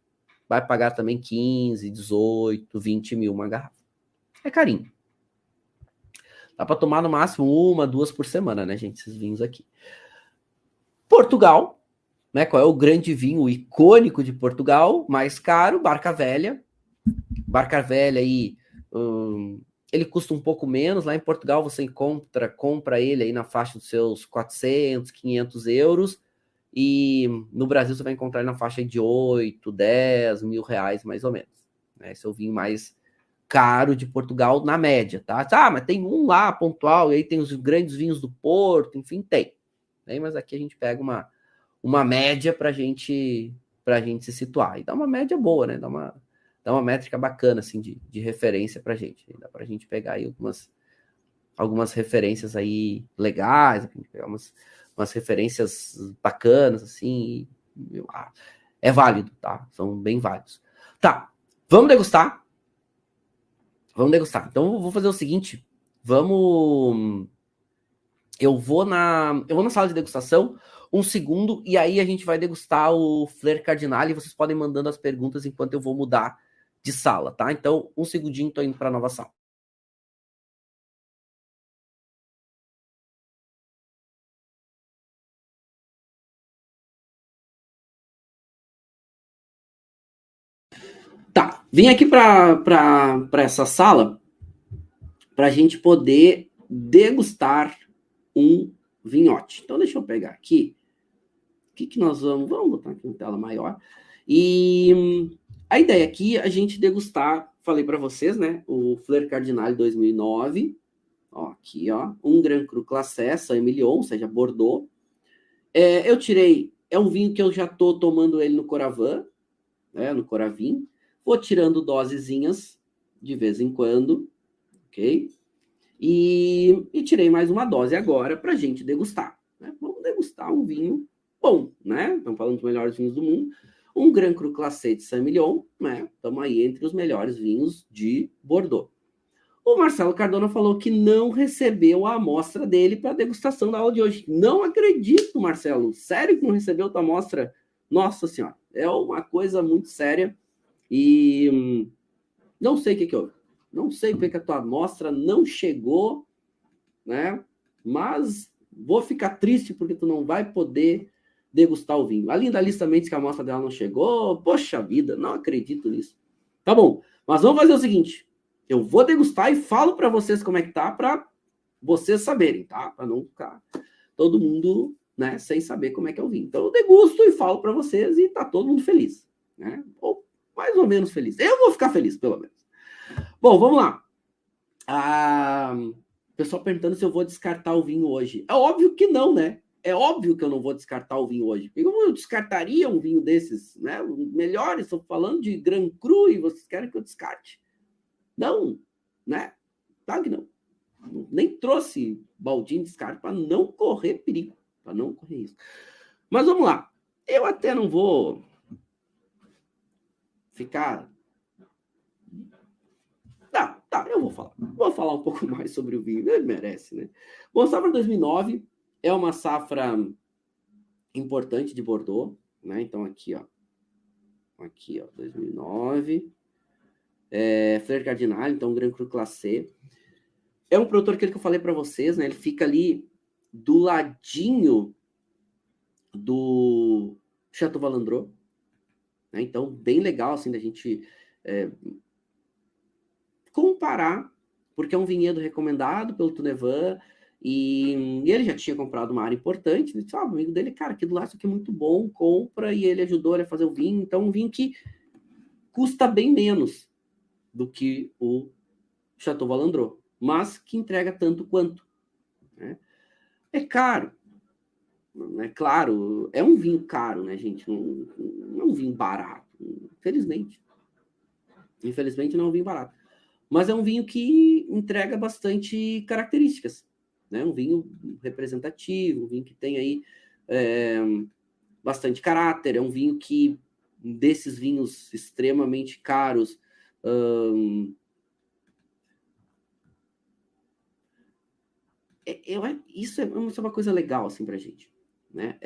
vai pagar também 15, 18, 20 mil uma garrafa. É carinho. Dá para tomar no máximo 1, 2 por semana, né, gente? Esses vinhos aqui. Portugal, né? Qual é o grande vinho icônico de Portugal? Mais caro, Barca Velha. Barca Velha aí, ele custa um pouco menos. Lá em Portugal você compra ele aí na faixa dos seus 400, 500 euros. E no Brasil você vai encontrar ele na faixa de 8, 10 mil reais, mais ou menos. Esse é o vinho mais caro de Portugal na média, tá? Ah, mas tem um lá pontual, e aí tem os grandes vinhos do Porto, enfim, tem. Mas aqui a gente pega uma média pra gente se situar. E dá uma média boa, né? Dá uma métrica bacana, assim, de referência pra gente. Dá pra gente pegar aí algumas referências aí legais, pegar umas referências bacanas, assim. É válido, tá? São bem válidos. Tá, vamos degustar. Vamos degustar. Então, eu vou fazer o seguinte. Eu vou na sala de degustação, um segundo, e aí a gente vai degustar o Fleur Cardinale, e vocês podem mandando as perguntas enquanto eu vou mudar de sala, tá? Então, um segundinho, tô indo para a nova sala. Tá, vim aqui para essa sala para a gente poder degustar um vinhote. Então, deixa eu pegar aqui. O que nós vamos botar aqui em tela maior. E a ideia aqui é a gente degustar, falei para vocês, né? O Fleur Cardinale 2009. Ó, aqui, ó. Um Grand Cru Classé, Saint-Emilion, ou seja, Bordeaux. Eu tirei... É um vinho que eu já tô tomando ele no Coravin, né? No Coravin. Vou tirando dosezinhas de vez em quando, ok? E tirei mais uma dose agora para a gente degustar. Né? Vamos degustar um vinho bom, né? Estamos falando dos melhores vinhos do mundo. Um Grand Cru Classé de Saint-Emilion, né? Estamos aí entre os melhores vinhos de Bordeaux. O Marcelo Cardona falou que não recebeu a amostra dele para a degustação da aula de hoje. Não acredito, Marcelo. Sério que não recebeu a tua amostra? Nossa Senhora, é uma coisa muito séria. E não sei o que houve. Não sei porque a tua amostra não chegou, né? Mas vou ficar triste porque tu não vai poder degustar o vinho. A Linda Liz também disse que a amostra dela não chegou. Poxa vida, não acredito nisso. Tá bom, mas vamos fazer o seguinte. Eu vou degustar e falo para vocês como é que tá, para vocês saberem, tá? Para não ficar todo mundo, né, sem saber como é que é o vinho. Então eu degusto e falo para vocês e tá todo mundo feliz, né? Ou mais ou menos feliz. Eu vou ficar feliz, pelo menos. Bom, vamos lá. O pessoal perguntando se eu vou descartar o vinho hoje. É óbvio que não, né? É óbvio que eu não vou descartar o vinho hoje. Eu descartaria um vinho desses, né? Melhores, estou falando de Grand Cru e vocês querem que eu descarte? Não, né? Claro que não. Nem trouxe baldinho de descarte para não correr perigo, para não correr isso. Mas vamos lá. Eu até não vou ficar. Tá, eu vou falar. Vou falar um pouco mais sobre o vinho. Ele merece, né? Bom, a safra 2009 é uma safra importante de Bordeaux, né? Então aqui, ó. Aqui, ó, 2009. Fleur Cardinal, então Grand Cru Classé. É um produtor que eu falei para vocês, né? Ele fica ali do ladinho do Chateau Valandrot, né? Então, bem legal, assim, da gente comparar, porque é um vinhedo recomendado pelo Tunevan, e ele já tinha comprado uma área importante. Ele disse, o amigo dele, cara, aqui do lado isso aqui é muito bom, compra, e ele ajudou ele a fazer o vinho. Então, um vinho que custa bem menos do que o Chateau Valandrot, mas que entrega tanto quanto, né? É caro, é claro, é um vinho caro, né, gente? Não é um vinho barato, infelizmente. Infelizmente não é um vinho barato. Mas é um vinho que entrega bastante características, né? Um vinho representativo, um vinho que tem aí bastante caráter, é um vinho que, desses vinhos extremamente caros, isso é uma coisa legal, assim, pra gente, né?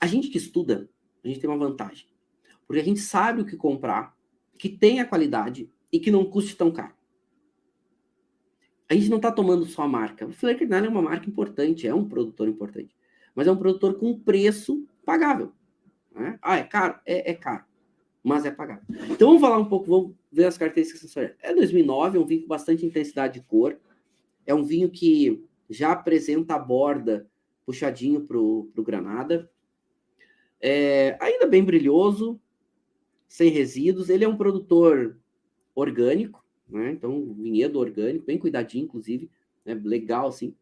A gente que estuda, a gente tem uma vantagem, porque a gente sabe o que comprar, que tenha qualidade e que não custe tão caro. A gente não está tomando só a marca. O Fleur Cardinal é uma marca importante, é um produtor importante, mas é um produtor com preço pagável, né? É caro? É caro, mas é pagável. Então vamos falar um pouco, vamos ver as características sensoriais. É 2009, é um vinho com bastante intensidade de cor, é um vinho que já apresenta a borda puxadinho pro granada, ainda bem brilhoso, sem resíduos. Ele é um produtor orgânico, né? Então, um vinhedo orgânico, bem cuidadinho, inclusive, né? Legal, assim.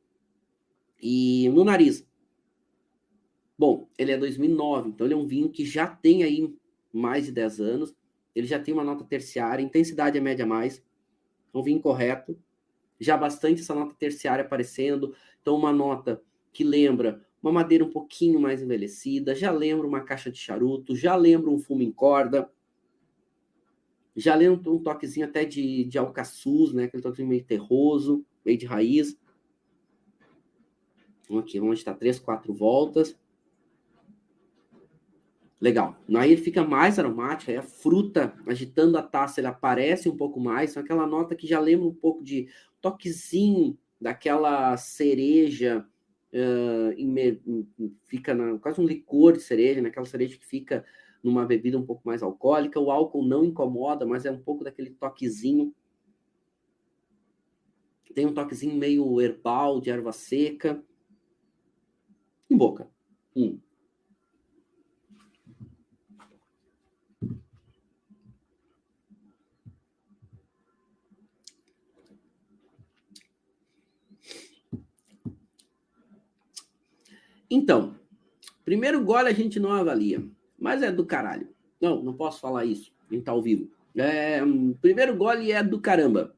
E no nariz, bom, ele é 2009, então ele é um vinho que já tem aí mais de 10 anos, ele já tem uma nota terciária, intensidade é média mais, um vinho correto, já bastante essa nota terciária aparecendo, então uma nota que lembra uma madeira um pouquinho mais envelhecida, já lembra uma caixa de charuto, já lembra um fumo em corda, já lembra um toquezinho até de alcaçuz, né? Aquele toquezinho meio terroso, meio de raiz. Então, aqui, onde está 3, 4 voltas. Legal. Aí ele fica mais aromático, aí a fruta agitando a taça, ele aparece um pouco mais, são aquela nota que já lembra um pouco de toquezinho daquela cereja, fica quase um licor de cereja, naquela cereja que fica numa bebida um pouco mais alcoólica. O álcool não incomoda, mas é um pouco daquele toquezinho. Tem um toquezinho meio herbal, de erva seca. Em boca. Então, primeiro gole a gente não avalia, mas é do caralho. Não posso falar isso, nem tá ao vivo. Primeiro gole é do caramba.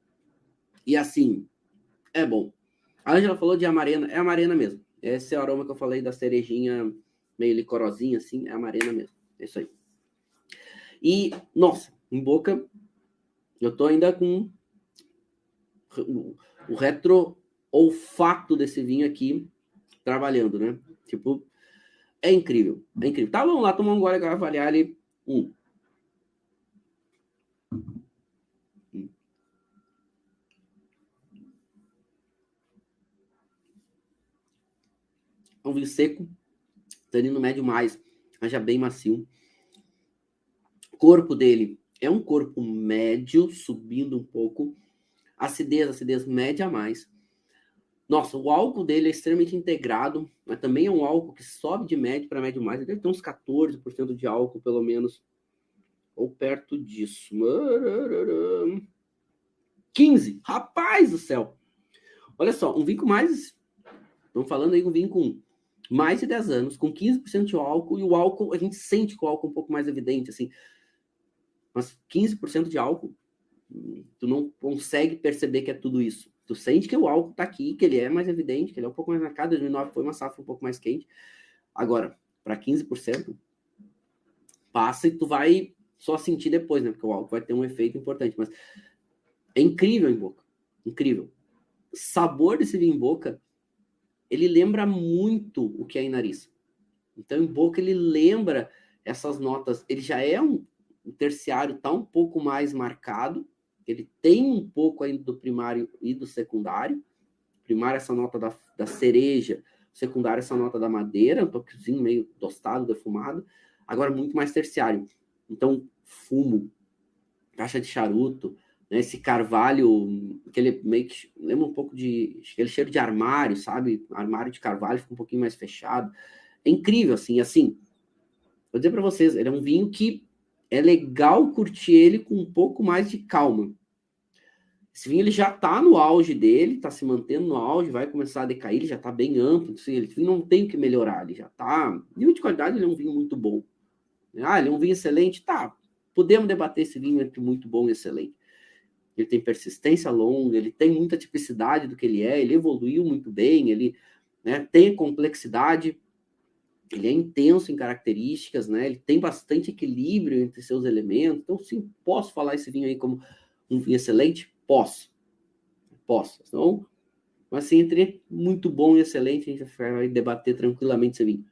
E assim, é bom. A Angela falou de amarena, é amarena mesmo. Esse é o aroma que eu falei da cerejinha meio licorosinha, assim, é amarena mesmo. É isso aí. E, nossa, em boca, eu tô ainda com o retro olfato desse vinho aqui trabalhando, né? Tipo, é incrível, é incrível. Tá, vamos lá, tomar um gole agora, avaliar ele. É um vinho seco, tanino médio mais, mas já bem macio. corpo dele é um corpo médio, subindo um pouco. Acidez média a mais. Nossa, o álcool dele é extremamente integrado, mas também é um álcool que sobe de médio para médio mais. Ele deve ter uns 14% de álcool, pelo menos, ou perto disso. 15! Rapaz do céu! Olha só, um vinho com mais... Estamos falando aí de um vinho com mais de 10 anos, com 15% de álcool, e o álcool, a gente sente que o álcool é um pouco mais evidente, assim. Mas 15% de álcool, tu não consegue perceber que é tudo isso. Tu sente que o álcool tá aqui, que ele é mais evidente, que ele é um pouco mais marcado. 2009 foi uma safra um pouco mais quente. Agora, para 15%, passa e tu vai só sentir depois, né? Porque o álcool vai ter um efeito importante. Mas é incrível em boca. Incrível. O sabor desse vinho em boca, ele lembra muito o que é em nariz. Então, em boca, ele lembra essas notas. Ele já é um terciário, tá um pouco mais marcado. Ele tem um pouco ainda do primário e do secundário. Primário, essa nota da cereja. Secundário, essa nota da madeira. Um toquezinho meio tostado, defumado. Agora, muito mais terciário. Então, fumo, caixa de charuto, né? Esse carvalho, aquele meio que lembra um pouco de... aquele cheiro de armário, sabe? Armário de carvalho fica um pouquinho mais fechado. É incrível, assim. Vou dizer para vocês, ele é um vinho que é legal curtir ele com um pouco mais de calma. Esse vinho ele já está no auge dele, está se mantendo no auge, vai começar a decair, ele já está bem amplo, assim, ele não tem o que melhorar, ele já está... Nível de qualidade, ele é um vinho muito bom. Ah, ele é um vinho excelente? Tá, podemos debater esse vinho entre muito bom e excelente. Ele tem persistência longa, ele tem muita tipicidade do que ele evoluiu muito bem, ele, né, tem complexidade, ele é intenso em características, né? Ele tem bastante equilíbrio entre seus elementos. Então, sim, posso falar esse vinho aí como um vinho excelente? Posso. Então, mas assim, entre muito bom e excelente, a gente vai debater tranquilamente esse vinho.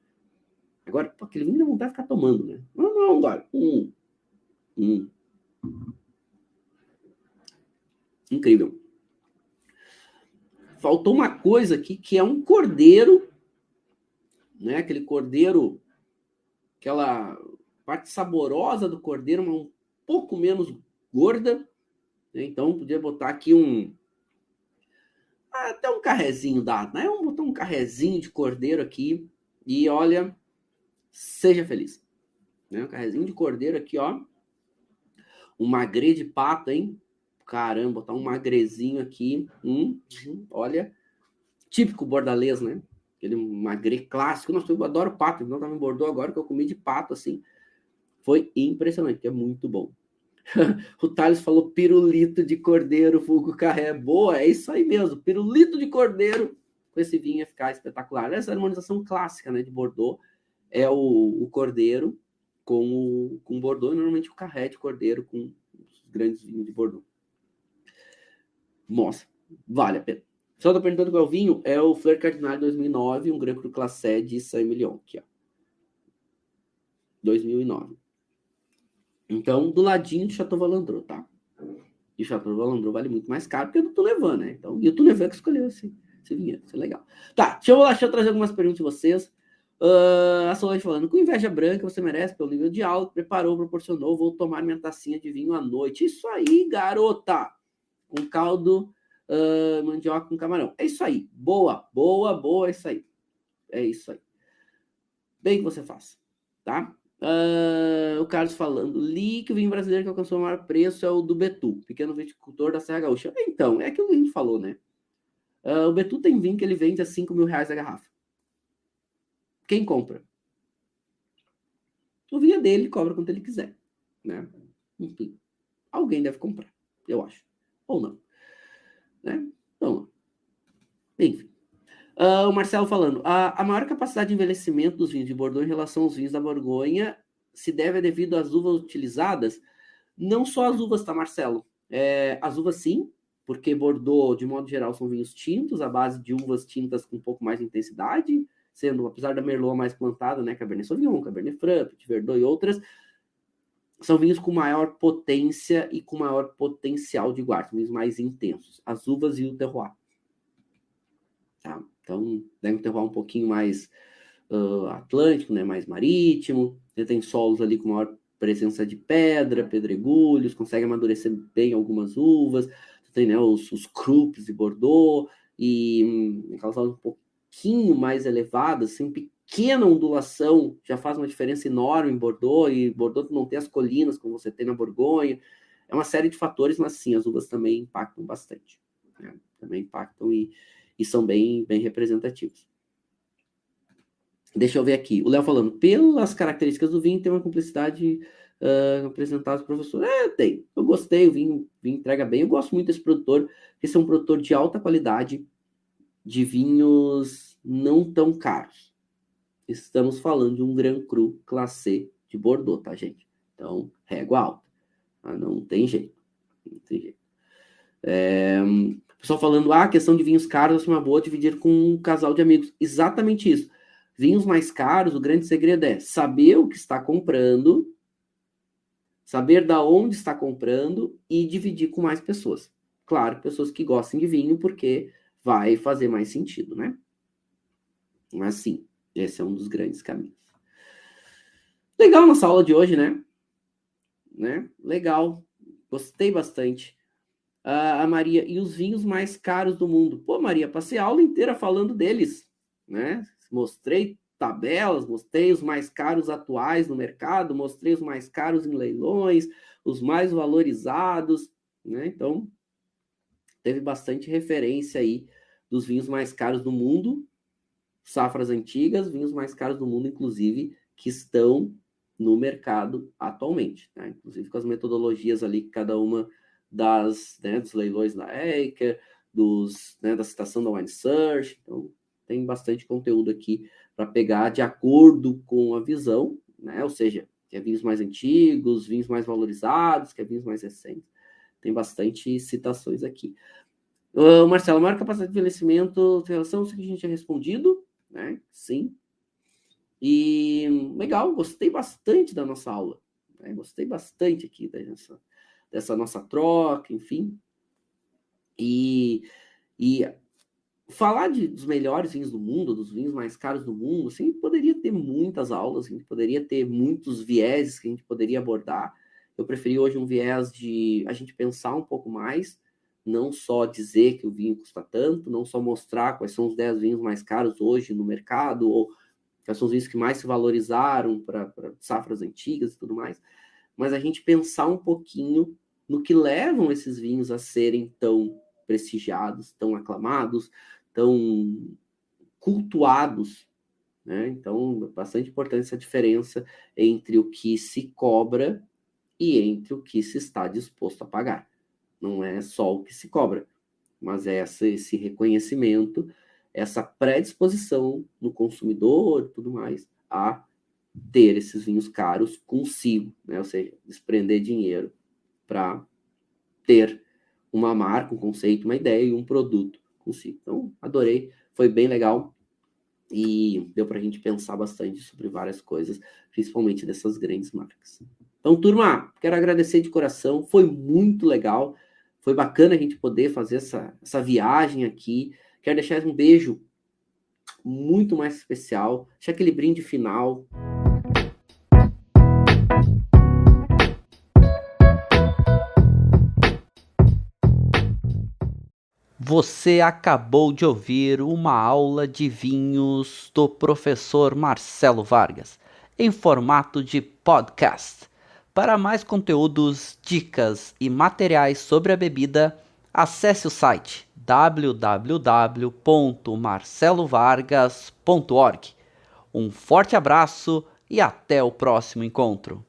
Agora, pô, aquele vinho não vai ficar tomando, né? Não, agora. Incrível. Faltou uma coisa aqui, que é um cordeiro, né? Aquele cordeiro, aquela parte saborosa do cordeiro, mas um pouco menos gorda. Então, podia botar aqui até um carrezinho dado, né? Vamos botar um carrezinho de cordeiro aqui e, olha, seja feliz. Né? Um carrezinho de cordeiro aqui, ó. Um magre de pato, hein? Caramba, botar um magrezinho aqui. Olha, típico bordalês, né? Aquele magre clássico. Nossa, eu adoro pato, então tava em Bordeaux agora que eu comi de pato, assim. Foi impressionante, é muito bom. O Thales falou pirulito de cordeiro, vulgo carré. Boa, é isso aí mesmo. Pirulito de cordeiro com esse vinho ia ficar espetacular. Essa harmonização clássica, né, de Bordeaux é o cordeiro com Bordeaux e normalmente o carré de cordeiro com os grandes vinhos de Bordeaux. Nossa, vale a pena. Só tô perguntando qual é o vinho. É o Fleur Cardinal 2009, um Grand Cru Classé de Saint-Emilion. Aqui, ó. 2009. Então, do ladinho de Chateau Valandrot, tá? E o Chateau Valandrot vale muito mais caro que o do Tunevan, né? Então, e o Tunevan que escolheu esse vinhedo, isso é legal. Tá, deixa eu trazer algumas perguntas de vocês. A Solange falando, com inveja branca você merece pelo nível de aula, preparou, proporcionou, vou tomar minha tacinha de vinho à noite. Isso aí, garota! Com caldo, mandioca com camarão. É isso aí. Boa, é isso aí. É isso aí. Bem que você faz, tá? O Carlos falando, li que o vinho brasileiro que alcançou o maior preço é o do Betu, pequeno viticultor da Serra Gaúcha. Então, é aquilo que a gente falou, né? O Betu tem vinho que ele vende a R$5.000 a garrafa. Quem compra? O vinho dele, ele cobra quanto ele quiser, né? Enfim, alguém deve comprar, eu acho. Ou não, né? Então, enfim. O Marcelo falando, a maior capacidade de envelhecimento dos vinhos de Bordeaux em relação aos vinhos da Borgonha se deve devido às uvas utilizadas. Não só as uvas, tá, Marcelo? As uvas, sim, porque Bordeaux, de modo geral, são vinhos tintos, à base de uvas tintas com um pouco mais de intensidade, sendo, apesar da Merlot mais plantada, né, Cabernet Sauvignon, Cabernet Franc, Petit Verdot e outras, são vinhos com maior potência e com maior potencial de guarda, vinhos mais intensos, as uvas e o terroir. Tá? Então, deve ter um pouquinho mais atlântico, né? Mais marítimo. Ele tem solos ali com maior presença de pedra, pedregulhos, consegue amadurecer bem algumas uvas, tem, né, os crupes de Bordeaux, e aquelas uvas um pouquinho mais elevadas, assim, pequena ondulação, já faz uma diferença enorme em Bordeaux, e Bordeaux não tem as colinas como você tem na Borgonha, é uma série de fatores, mas sim, as uvas também impactam bastante, né? Também impactam e são bem representativos. Deixa eu ver aqui. O Léo falando, pelas características do vinho, tem uma cumplicidade apresentada ao professor. Tem. Eu gostei, o vinho entrega bem. Eu gosto muito desse produtor, porque esse é um produtor de alta qualidade, de vinhos não tão caros. Estamos falando de um Grand Cru Classé de Bordeaux, tá, gente? Então, régua alta. Não tem jeito. Não tem jeito. Pessoal falando, a questão de vinhos caros é uma boa dividir com um casal de amigos. Exatamente isso. Vinhos mais caros, o grande segredo é saber o que está comprando, saber da onde está comprando e dividir com mais pessoas. Claro, pessoas que gostem de vinho, porque vai fazer mais sentido, né? Mas sim, esse é um dos grandes caminhos. Legal nossa aula de hoje, né? Legal. Gostei bastante. A Maria, e os vinhos mais caros do mundo? Pô, Maria, passei a aula inteira falando deles, né? Mostrei tabelas, mostrei os mais caros atuais no mercado, mostrei os mais caros em leilões, os mais valorizados, né? Então, teve bastante referência aí dos vinhos mais caros do mundo, safras antigas, vinhos mais caros do mundo, inclusive, que estão no mercado atualmente, né? Inclusive com as metodologias ali que cada uma dos leilões da Eicher, da citação da Wine Search. Então, tem bastante conteúdo aqui para pegar de acordo com a visão, né? Ou seja, que é vinhos mais antigos, vinhos mais valorizados, que é vinhos mais recentes. Tem bastante citações aqui. Marcelo, maior capacidade de envelhecimento em relação ao que a gente tinha respondido, né? Sim. E legal, gostei bastante da nossa aula, né? Gostei bastante aqui dessa nossa troca, enfim. E falar dos melhores vinhos do mundo, dos vinhos mais caros do mundo, assim, poderia ter muitas aulas, a gente poderia ter muitos vieses que a gente poderia abordar. Eu preferi hoje um viés de a gente pensar um pouco mais, não só dizer que o vinho custa tanto, não só mostrar quais são os 10 vinhos mais caros hoje no mercado, ou quais são os vinhos que mais se valorizaram para safras antigas e tudo mais, mas a gente pensar um pouquinho no que levam esses vinhos a serem tão prestigiados, tão aclamados, tão cultuados, né? Então, bastante importante essa diferença entre o que se cobra e entre o que se está disposto a pagar. Não é só o que se cobra, mas é esse reconhecimento, essa predisposição no consumidor e tudo mais a ter esses vinhos caros consigo, né? Ou seja, desprender dinheiro para ter uma marca, um conceito, uma ideia e um produto consigo. Então, adorei, foi bem legal e deu para a gente pensar bastante sobre várias coisas, principalmente dessas grandes marcas. Então, turma, quero agradecer de coração, foi muito legal, foi bacana a gente poder fazer essa viagem aqui. Quero deixar um beijo muito mais especial, deixar aquele brinde final. Você acabou de ouvir uma aula de vinhos do professor Marcelo Vargas, em formato de podcast. Para mais conteúdos, dicas e materiais sobre a bebida, acesse o site www.marcelovargas.org. Um forte abraço e até o próximo encontro.